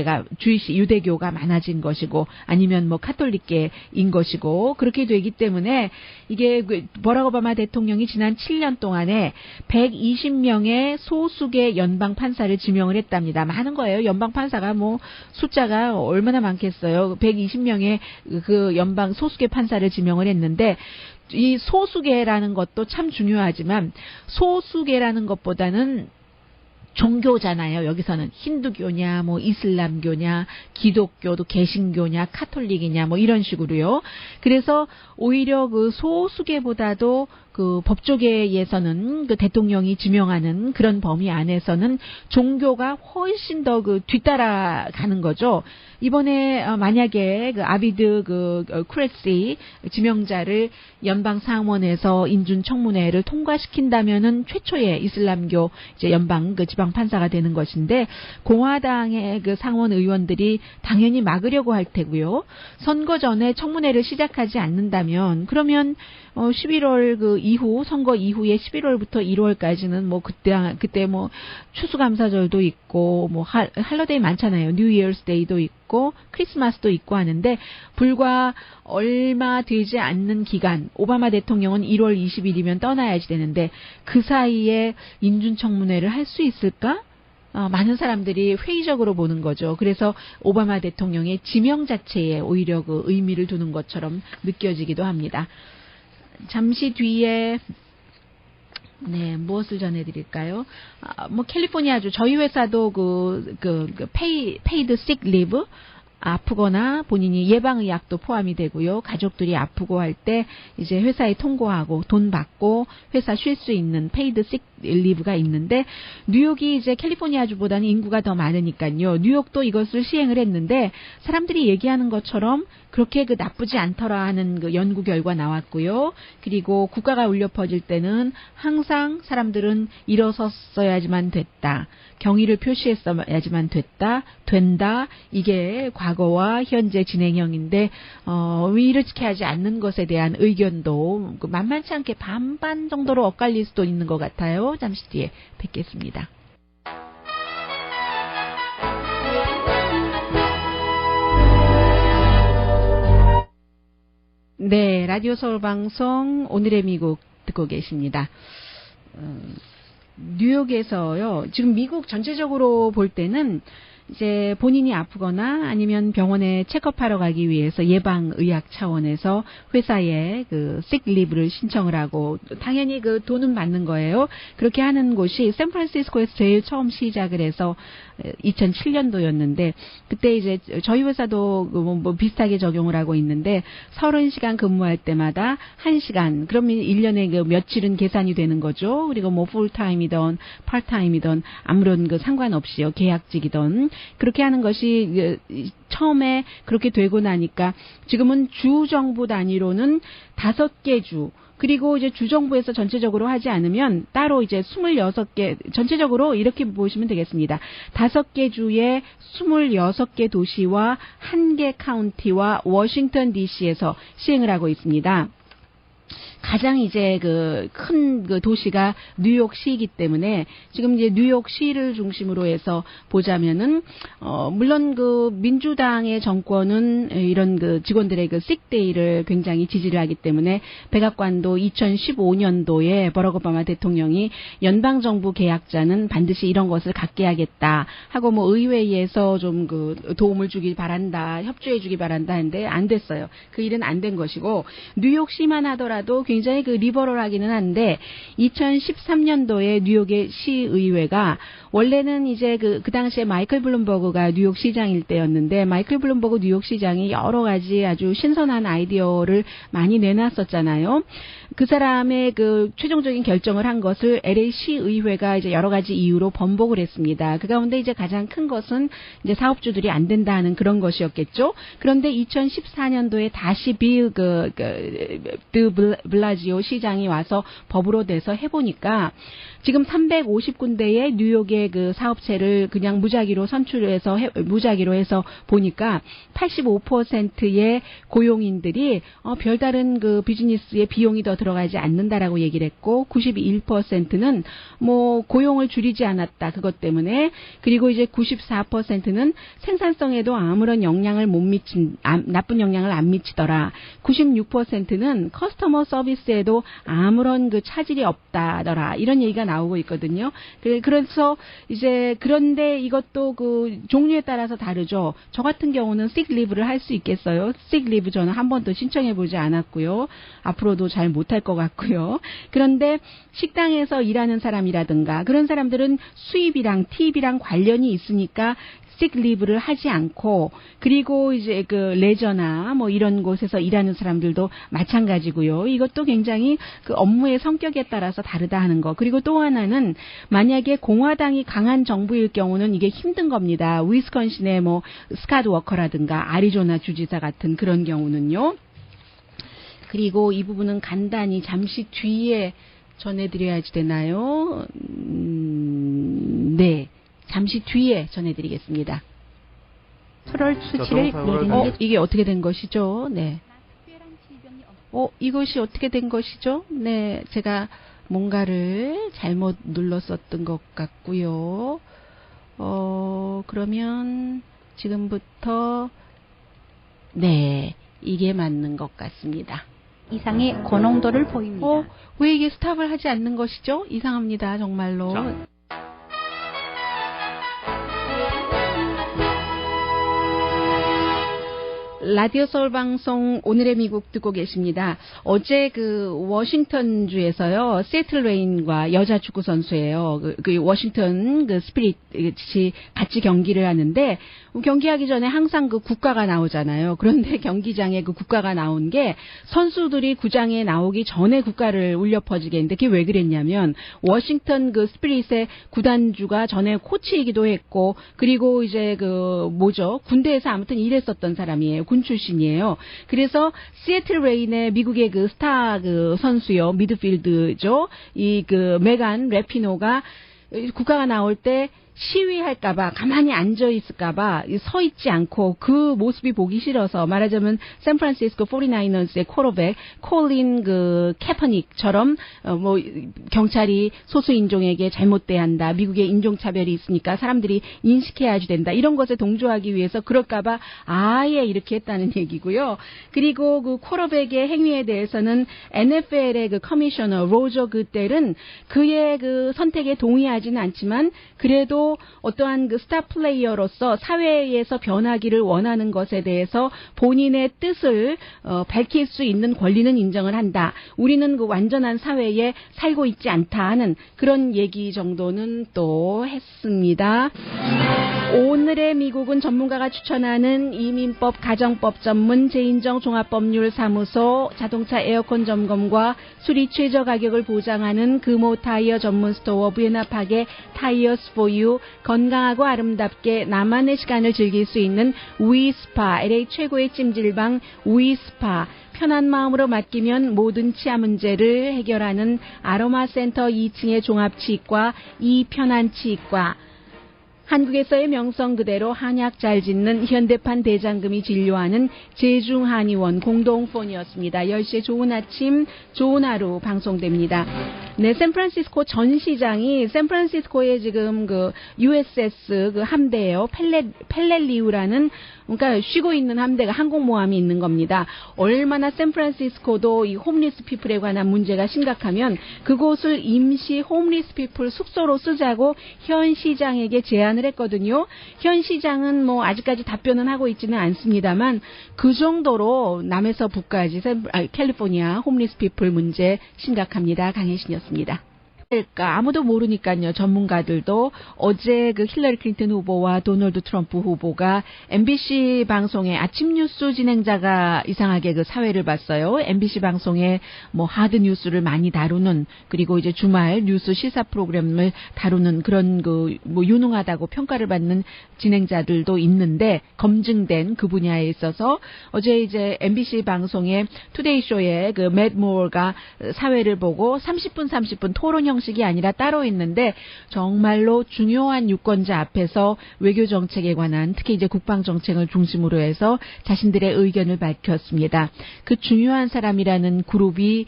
유대교가 많아진 것이고 아니면 뭐 카톨릭계인 것이고 그렇게 되기 때문에 이게 버락 오바마 대통령이 지난 7년 동안에 120명의 소수계 연방 판사를 지명을 했답니다. 많은 거예요. 연방 판사가 뭐 숫자가 얼마나 많겠어요. 120명의 그 연방 소수계 판사를 지명을 했는데 이 소수계라는 것도 참 중요하지만 소수계라는 것보다는 종교잖아요. 여기서는 힌두교냐, 뭐 이슬람교냐, 기독교도 개신교냐, 카톨릭이냐, 뭐 이런 식으로요. 그래서 오히려 그 소수계보다도 그 법조계에서는 그 대통령이 지명하는 그런 범위 안에서는 종교가 훨씬 더 그 뒤따라가는 거죠. 이번에 만약에 그 아비드 쿠레시 지명자를 연방 상원에서 인준 청문회를 통과시킨다면은 최초의 이슬람교 이제 연방 그 지방 판사가 되는 것인데 공화당의 그 상원 의원들이 당연히 막으려고 할 테고요. 선거 전에 청문회를 시작하지 않는다면 그러면 11월 그 이후 선거 이후에 11월부터 1월까지는 뭐 그때 뭐 추수감사절도 있고 뭐 할러데이 많잖아요. 뉴 이어스 데이도 있고 크리스마스도 있고 하는데 불과 얼마 되지 않는 기간 오바마 대통령은 1월 20일이면 떠나야지 되는데 그 사이에 인준청문회를 할 수 있을까? 많은 사람들이 회의적으로 보는 거죠. 그래서 오바마 대통령의 지명 자체에 오히려 그 의미를 두는 것처럼 느껴지기도 합니다. 잠시 뒤에 무엇을 전해드릴까요? 뭐 캘리포니아주 저희 회사도 페이드 sick leave 아프거나 본인이 예방의학도 포함이 되고요. 가족들이 아프고 할 때 이제 회사에 통고하고 돈 받고 회사 쉴 수 있는 페이드 sick leave가 있는데 뉴욕이 이제 캘리포니아주보다는 인구가 더 많으니까요. 뉴욕도 이것을 시행을 했는데 사람들이 얘기하는 것처럼 그렇게 나쁘지 않더라 하는 그 연구 결과 나왔고요. 그리고 국가가 울려 퍼질 때는 항상 사람들은 일어섰어야지만 됐다. 경의를 표시했어야지만 된다. 이게 과거와 현재 진행형인데 왜 이렇게 하지 않는 것에 대한 의견도 만만치 않게 반반 정도로 엇갈릴 수도 있는 것 같아요. 잠시 뒤에 뵙겠습니다. 네, 라디오 서울 방송 오늘의 미국 듣고 계십니다. 뉴욕에서요. 지금 미국 전체적으로 볼 때는 이제 본인이 아프거나 아니면 병원에 체크업하러 가기 위해서 예방의학 차원에서 회사에 그 sick leave를 신청을 하고 당연히 그 돈은 받는 거예요. 그렇게 하는 곳이 샌프란시스코에서 제일 처음 시작을 해서 2007년도였는데 그때 이제 저희 회사도 뭐 비슷하게 적용을 하고 있는데 30시간 근무할 때마다 1시간 그러면 1년에 그 며칠은 계산이 되는 거죠. 그리고 뭐 풀타임이든 파트타임이든 아무런 그 상관없이요. 계약직이든 그렇게 하는 것이 처음에 그렇게 되고 나니까 지금은 주 정부 단위로는 5개 주 그리고 이제 주정부에서 전체적으로 하지 않으면 따로 이제 26개 전체적으로 이렇게 보시면 되겠습니다. 5개 주의 26개 도시와 1개 카운티와 워싱턴 DC에서 시행을 하고 있습니다. 가장 이제 큰 도시가 뉴욕시이기 때문에 지금 이제 뉴욕시를 중심으로 해서 보자면은 물론 민주당의 정권은 이런 직원들의 식데이를 굉장히 지지를 하기 때문에 백악관도 2015년도에 버락 오바마 대통령이 연방 정부 계약자는 반드시 이런 것을 갖게 하겠다 하고 뭐 의회에서 좀 도움을 주길 바란다, 협조해 주길 바란다 했는데 안 됐어요. 그 일은 안 된 것이고 뉴욕시만 하더라도 굉장히 리버럴하기는 한데 2013년도에 뉴욕의 시의회가 원래는 이제 그 당시에 마이클 블룸버그가 뉴욕 시장일 때였는데 마이클 블룸버그 뉴욕 시장이 여러 가지 아주 신선한 아이디어를 많이 내놨었잖아요. 그 사람의 최종적인 결정을 한 것을 LA 시의회가 이제 여러 가지 이유로 번복을 했습니다. 그 가운데 이제 가장 큰 것은 이제 사업주들이 안 된다는 그런 것이었겠죠. 그런데 2014년도에 다시 블라지오 시장이 와서 법으로 돼서 해보니까 지금 350군데의 뉴욕의 그 사업체를 그냥 무작위로 무작위로 해서 보니까 85%의 고용인들이 별다른 그 비즈니스에 비용이 더 들어가지 않는다라고 얘기를 했고 91%는 뭐 고용을 줄이지 않았다 그것 때문에 그리고 이제 94%는 생산성에도 아무런 영향을 나쁜 영향을 안 미치더라. 96%는 커스터머 서비스에도 아무런 그 차질이 없다더라. 이런 얘기가 나오고 있거든요. 그래서 이제 그런데 이것도 그 종류에 따라서 다르죠. 저 같은 경우는 sick leave를 할 수 있겠어요. sick leave 저는 한 번도 신청해 보지 않았고요. 앞으로도 잘 못할 것 같고요. 그런데 식당에서 일하는 사람이라든가 그런 사람들은 수입이랑 팁이랑 관련이 있으니까 sick leave를 하지 않고 그리고 이제 그 레저나 뭐 이런 곳에서 일하는 사람들도 마찬가지고요. 이것도 굉장히 그 업무의 성격에 따라서 다르다 하는 거. 그리고 또 하나는 만약에 공화당이 강한 정부일 경우는 이게 힘든 겁니다. 위스콘신의 뭐 스캇 워커라든가 아리조나 주지사 같은 그런 경우는요. 그리고 이 부분은 간단히 잠시 뒤에 전해드려야지 되나요? 네. 잠시 뒤에 전해드리겠습니다. 7월 7일 내린 이게 어떻게 된 것이죠? 네. 이것이 어떻게 된 것이죠? 네. 제가 뭔가를 잘못 눌렀었던 것 같고요. 그러면 지금부터 네. 이게 맞는 것 같습니다. 이상의 고농도를 보입니다. 왜 이게 스탑을 하지 않는 것이죠? 이상합니다. 정말로. 자. 라디오 서울 방송 오늘의 미국 듣고 계십니다. 어제 그 워싱턴주에서요. 시애틀 레인과 여자 축구 선수예요. 그 워싱턴 그 스피릿이 같이 경기를 하는데 경기하기 전에 항상 그 국가가 나오잖아요. 그런데 경기장에 그 국가가 나온 게 선수들이 구장에 나오기 전에 국가를 울려 퍼지게 했는데 그게 왜 그랬냐면 워싱턴 그 스피릿의 구단주가 전에 코치이기도 했고 그리고 이제 그 군대에서 아무튼 일했었던 사람이에요. 군 출신이에요. 그래서 시애틀 레인의 미국의 그 스타 그 선수요. 미드필드죠. 이 그 메간 래피노가 국가가 나올 때 시위할까봐 가만히 앉아있을까봐 서 있지 않고 그 모습이 보기 싫어서 말하자면 샌프란시스코 49ers의 쿼터백 콜린 그 캐퍼닉처럼 뭐 경찰이 소수 인종에게 잘못 대한다. 미국의 인종차별이 있으니까 사람들이 인식해야지 된다. 이런 것에 동조하기 위해서 그럴까봐 아예 이렇게 했다는 얘기고요. 그리고 그 쿼터백의 행위에 대해서는 NFL의 그 커미셔너 로저 그델은 그의 그 선택에 동의하지는 않지만 그래도 어떠한 그 스타 플레이어로서 사회에서 변하기를 원하는 것에 대해서 본인의 뜻을 밝힐 수 있는 권리는 인정을 한다. 우리는 그 완전한 사회에 살고 있지 않다 하는 그런 얘기 정도는 또 했습니다. 오늘의 미국은 전문가가 추천하는 이민법, 가정법 전문 제인정 종합법률사무소, 자동차 에어컨 점검과 수리 최저 가격을 보장하는 금호 타이어 전문 스토어 부에나팍의 타이어스 포 유, 건강하고 아름답게 나만의 시간을 즐길 수 있는 위스파, LA 최고의 찜질방 위스파, 편한 마음으로 맡기면 모든 치아 문제를 해결하는 아로마 센터 2층의 종합치과 이편한치과, 한국에서의 명성 그대로 한약 잘 짓는 현대판 대장금이 진료하는 제중한의원 공동폰이었습니다. 10시에 좋은 아침, 좋은 하루 방송됩니다. 네, 샌프란시스코 전 시장이 샌프란시스코에 지금 그 USS 그 함대예요. 펠렐리우라는 그러니까 쉬고 있는 함대가 항공모함이 있는 겁니다. 얼마나 샌프란시스코도 이 홈리스 피플에 관한 문제가 심각하면 그곳을 임시 홈리스 피플 숙소로 쓰자고 현 시장에게 제안을 했거든요. 현 시장은 뭐 아직까지 답변은 하고 있지는 않습니다만 그 정도로 남에서 북까지 캘리포니아 홈리스 피플 문제 심각합니다. 강혜신이었습니다. 아무도 모르니까요. 전문가들도 어제 그 힐러리 클린턴 후보와 도널드 트럼프 후보가 MBC 방송의 아침 뉴스 진행자가 이상하게 그 사회를 봤어요. MBC 방송에 뭐 하드 뉴스를 많이 다루는 그리고 이제 주말 뉴스 시사 프로그램을 다루는 그런 그 뭐 유능하다고 평가를 받는 진행자들도 있는데 검증된 그 분야에 있어서 어제 이제 MBC 방송의 투데이 쇼에 그 맷 모어가 사회를 보고 30분 토론 형 형식이 아니라 따로 있는데 정말로 중요한 유권자 앞에서 외교 정책에 관한 특히 이제 국방 정책을 중심으로 해서 자신들의 의견을 밝혔습니다. 그 중요한 사람이라는 그룹이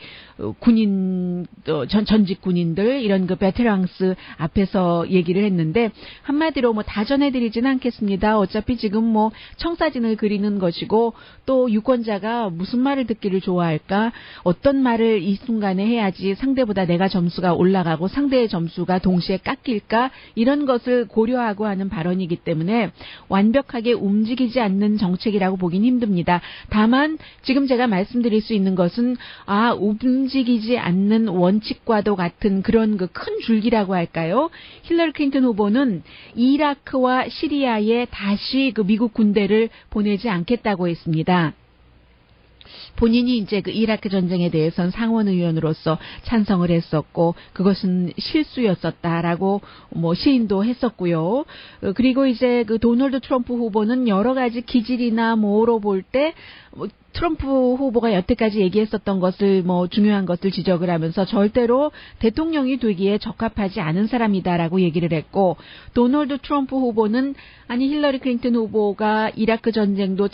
군인 전직 군인들 이런 그 베테랑스 앞에서 얘기를 했는데 한마디로 뭐 다 전해드리지는 않겠습니다. 어차피 지금 뭐 청사진을 그리는 것이고 또 유권자가 무슨 말을 듣기를 좋아할까? 어떤 말을 이 순간에 해야지 상대보다 내가 점수가 올라가고 상대의 점수가 동시에 깎일까? 이런 것을 고려하고 하는 발언이기 때문에 완벽하게 움직이지 않는 정책이라고 보긴 힘듭니다. 다만 지금 제가 말씀드릴 수 있는 것은 움직이지 않는 원칙과도 같은 그런 그 큰 줄기라고 할까요? 힐러리 클린턴 후보는 이라크와 시리아에 다시 그 미국 군대를 보내지 않겠다고 했습니다. 본인이 이제 그 이라크 전쟁에 대해서는 상원 의원으로서 찬성을 했었고 그것은 실수였었다라고 뭐 시인도 했었고요. 그리고 이제 그 도널드 트럼프 후보는 여러 가지 기질이나 뭐로 볼 때 트럼프 후보가 여태까지 얘기했었던 것을 뭐 중요한 것을 지적을 하면서 절대로 대통령이 되기에 적합하지 않은 사람이다라고 얘기를 했고 도널드 트럼프 후보는 아니 힐러리 클린턴 후보가 이라크 전쟁도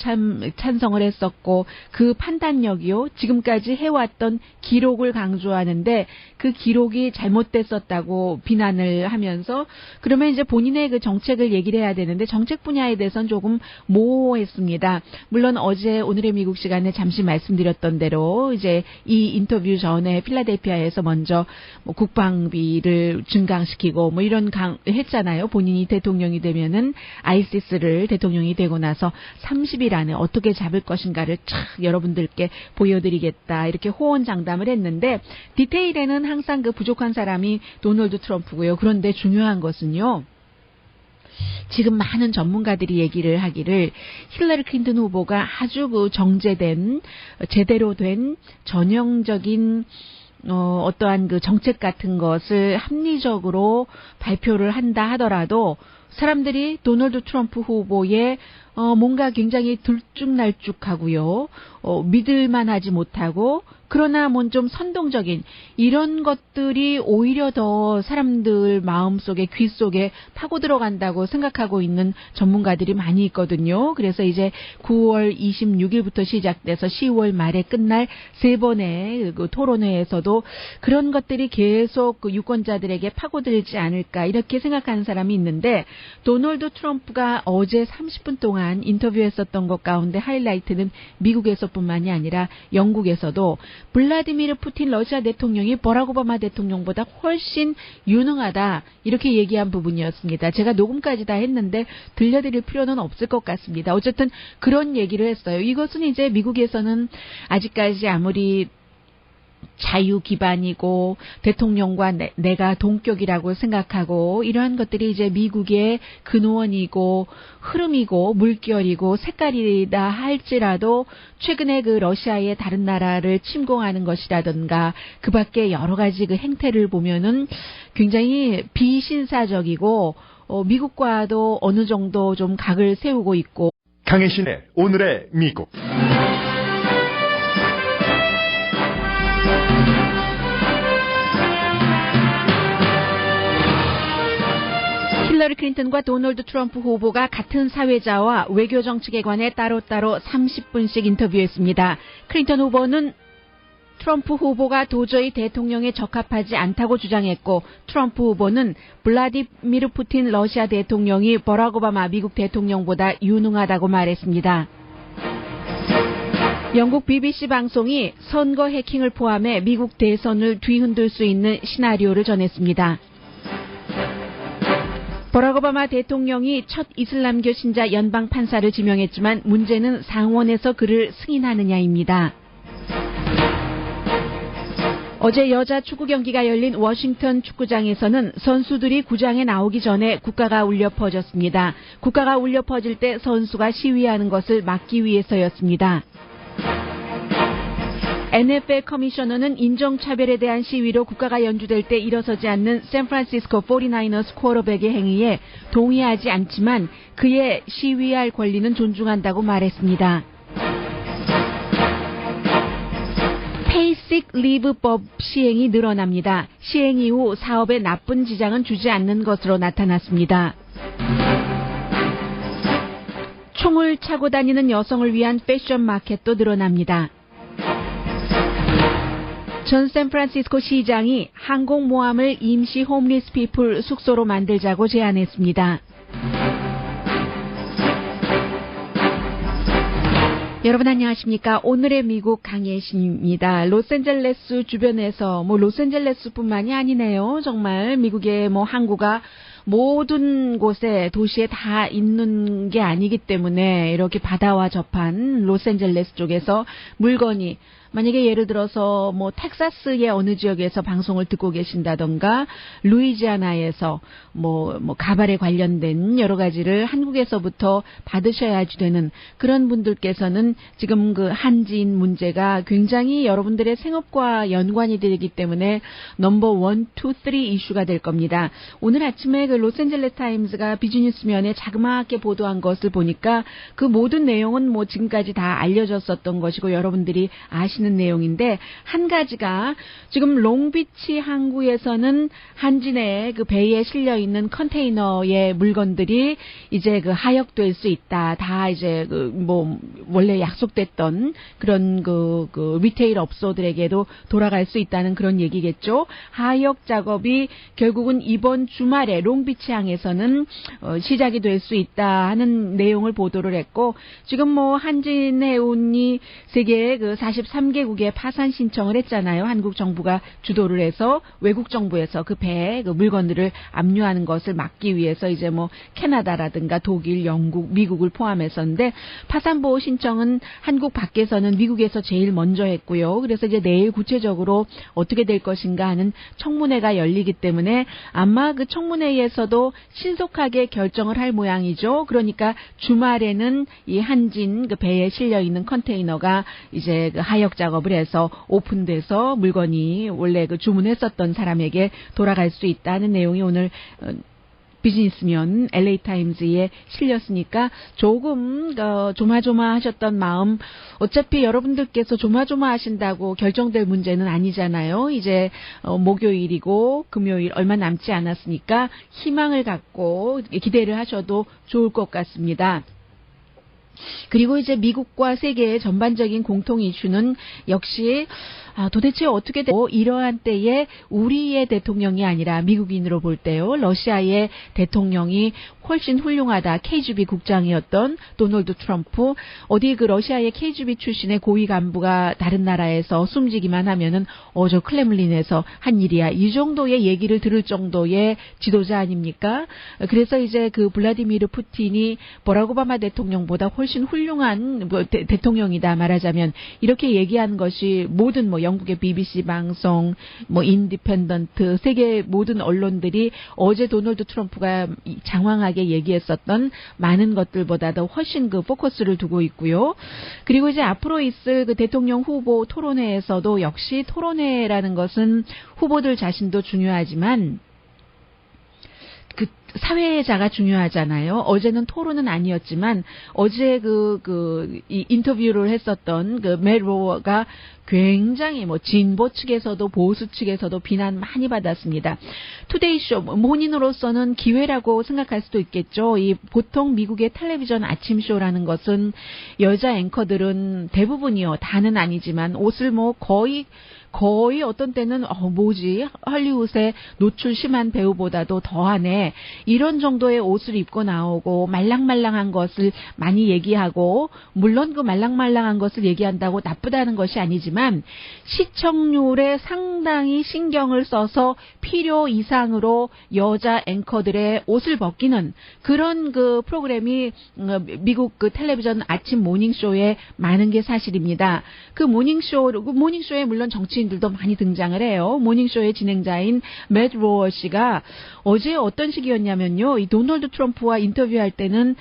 찬성을 했었고 그 판단력이요 지금까지 해왔던 기록을 강조하는데 그 기록이 잘못됐었다고 비난을 하면서 그러면 이제 본인의 그 정책을 얘기를 해야 되는데 정책 분야에 대해서는 조금 모호했습니다. 물론 어제 오늘의 미국 시간에 잠시 말씀드렸던 대로 이제 이 인터뷰 전에 필라델피아에서 먼저 뭐 국방비를 증강시키고 뭐 이런 했잖아요. 본인이 대통령이 되면은 아이시스를 대통령이 되고 나서 30일 안에 어떻게 잡을 것인가를 촥 여러분들께 보여드리겠다 이렇게 호언장담을 했는데 디테일에는 항상 그 부족한 사람이 도널드 트럼프고요. 그런데 중요한 것은요. 지금 많은 전문가들이 얘기를 하기를 힐러리 클린턴 후보가 아주 그 정제된 제대로 된 전형적인 어떠한 그 정책 같은 것을 합리적으로 발표를 한다 하더라도 사람들이 도널드 트럼프 후보의 뭔가 굉장히 들쭉날쭉하고요. 믿을만하지 못하고 그러나 뭔 좀 선동적인 이런 것들이 오히려 더 사람들 마음속에 귀 속에 파고 들어간다고 생각하고 있는 전문가들이 많이 있거든요. 그래서 이제 9월 26일부터 시작돼서 10월 말에 끝날 3번의 그 토론회에서도 그런 것들이 계속 그 유권자들에게 파고들지 않을까 이렇게 생각하는 사람이 있는데 도널드 트럼프가 어제 30분 동안 인터뷰했었던 것 가운데 하이라이트는 미국에서뿐만이 아니라 영국에서도 블라디미르 푸틴 러시아 대통령이 버락 오바마 대통령보다 훨씬 유능하다 이렇게 얘기한 부분이었습니다. 제가 녹음까지 다 했는데 들려드릴 필요는 없을 것 같습니다. 어쨌든 그런 얘기를 했어요. 이것은 이제 미국에서는 아직까지 아무리 자유 기반이고 대통령과 내가 동격이라고 생각하고 이러한 것들이 이제 미국의 근원이고 흐름이고 물결이고 색깔이다 할지라도 최근에 그 러시아의 다른 나라를 침공하는 것이라든가 그 밖에 여러 가지 그 행태를 보면은 굉장히 비신사적이고 미국과도 어느 정도 좀 각을 세우고 있고 강혜신의 오늘의 미국. 힐러리 클린턴과 도널드 트럼프 후보가 같은 사회자와 외교 정책에 관해 따로따로 30분씩 인터뷰했습니다. 클린턴 후보는 트럼프 후보가 도저히 대통령에 적합하지 않다고 주장했고 트럼프 후보는 블라디미르 푸틴 러시아 대통령이 버락 오바마 미국 대통령보다 유능하다고 말했습니다. 영국 BBC 방송이 선거 해킹을 포함해 미국 대선을 뒤흔들 수 있는 시나리오를 전했습니다. 버락 오바마 대통령이 첫 이슬람교 신자 연방 판사를 지명했지만 문제는 상원에서 그를 승인하느냐입니다. 어제 여자 축구 경기가 열린 워싱턴 축구장에서는 선수들이 구장에 나오기 전에 국가가 울려 퍼졌습니다. 국가가 울려 퍼질 때 선수가 시위하는 것을 막기 위해서였습니다. NFL 커미셔너는 인종차별에 대한 시위로 국가가 연주될 때 일어서지 않는 샌프란시스코 49ers 쿼터백의 행위에 동의하지 않지만 그의 시위할 권리는 존중한다고 말했습니다. 베이식 리브법 시행이 늘어납니다. 시행 이후 사업에 나쁜 지장은 주지 않는 것으로 나타났습니다. 총을 차고 다니는 여성을 위한 패션 마켓도 늘어납니다. 전 샌프란시스코 시장이 항공모함을 임시 홈리스 피플 숙소로 만들자고 제안했습니다. 여러분 안녕하십니까? 오늘의 미국 강예신입니다. 로스앤젤레스 주변에서 로스앤젤레스뿐만이 아니네요. 정말 미국의 항구가 모든 곳에 도시에 다 있는 게 아니기 때문에 이렇게 바다와 접한 로스앤젤레스 쪽에서 물건이 만약에 예를 들어서 텍사스의 어느 지역에서 방송을 듣고 계신다던가 루이지아나에서 가발에 관련된 여러 가지를 한국에서부터 받으셔야지 되는 그런 분들께서는 지금 그 한지인 문제가 굉장히 여러분들의 생업과 연관이 되기 때문에 넘버 1, 2, 3 이슈가 될 겁니다. 오늘 아침에 그 로스앤젤레스 타임즈가 비즈니스면에 자그마하게 보도한 것을 보니까 그 모든 내용은 지금까지 다 알려졌었던 것이고 여러분들이 아시는 내용인데 한 가지가 지금 롱비치 항구에서는 한진의 그 배에 실려 있는 컨테이너의 물건들이 이제 그 하역될 수 있다. 다 이제 원래 약속됐던 그런 그 리테일 업소들에게도 돌아갈 수 있다는 그런 얘기겠죠. 하역 작업이 결국은 이번 주말에 롱비치 항에서는 시작이 될 수 있다 하는 내용을 보도를 했고 지금 한진해운이 세계 그 43개국에 파산 신청을 했잖아요. 한국 정부가 주도를 해서 외국 정부에서 그 배에 그 물건들을 압류하는 것을 막기 위해서 이제 캐나다라든가 독일, 영국, 미국을 포함해서인데 파산 보호 신청은 한국 밖에서는 미국에서 제일 먼저 했고요. 그래서 이제 내일 구체적으로 어떻게 될 것인가 하는 청문회가 열리기 때문에 아마 그 청문회에서도 신속하게 결정을 할 모양이죠. 그러니까 주말에는 이 한진 그 배에 실려 있는 컨테이너가 이제 그 하역 작업을 해서 오픈돼서 물건이 원래 그 주문했었던 사람에게 돌아갈 수 있다는 내용이 오늘 비즈니스면 LA타임즈에 실렸으니까 조금 조마조마하셨던 마음 어차피 여러분들께서 조마조마하신다고 결정될 문제는 아니잖아요. 이제 목요일이고 금요일 얼마 남지 않았으니까 희망을 갖고 기대를 하셔도 좋을 것 같습니다. 그리고 이제 미국과 세계의 전반적인 공통 이슈는 역시 도대체 어떻게 이러한 때에 우리의 대통령이 아니라 미국인으로 볼 때요. 러시아의 대통령이 훨씬 훌륭하다. KGB 국장이었던 도널드 트럼프 어디 그 러시아의 KGB 출신의 고위 간부가 다른 나라에서 숨지기만 하면은 저 클레물린에서 한 일이야. 이 정도의 얘기를 들을 정도의 지도자 아닙니까? 그래서 이제 그 블라디미르 푸틴이 버락 오바마 대통령보다 훨씬 훌륭한 대통령이다 말하자면 이렇게 얘기한 것이 모든 영국의 BBC 방송, 인디펜던트, 세계 모든 언론들이 어제 도널드 트럼프가 장황하게 얘기했었던 많은 것들보다도 훨씬 그 포커스를 두고 있고요. 그리고 이제 앞으로 있을 그 대통령 후보 토론회에서도 역시 토론회라는 것은 후보들 자신도 중요하지만 그 사회자가 중요하잖아요. 어제는 토론은 아니었지만 어제 이 인터뷰를 했었던 그 맷 로어가 굉장히 진보 측에서도 보수 측에서도 비난 많이 받았습니다. 투데이쇼 본인으로서는 기회라고 생각할 수도 있겠죠. 이 보통 미국의 텔레비전 아침쇼라는 것은 여자 앵커들은 대부분이요. 다는 아니지만 옷을 거의 어떤 때는 할리우드에 노출 심한 배우보다도 더하네. 이런 정도의 옷을 입고 나오고 말랑말랑한 것을 많이 얘기하고 물론 그 말랑말랑한 것을 얘기한다고 나쁘다는 것이 아니지만 시청률에 상당히 신경을 써서 필요 이상으로 여자 앵커들의 옷을 벗기는 그런 그 프로그램이 미국 그 텔레비전 아침 모닝쇼에 많은 게 사실입니다. 그 모닝쇼에 물론 정치인들도 많이 등장을 해요. 모닝쇼의 진행자인 맷 로어 씨가 어제 어떤 식이었냐면요. 이 도널드 트럼프와 인터뷰할 때는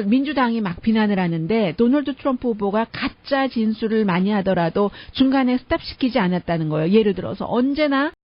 민주당이 막 비난을 하는데 도널드 트럼프 후보가 가짜 진술을 많이 하더라도 중간에 스탑시키지 않았다는 거예요. 예를 들어서 언제나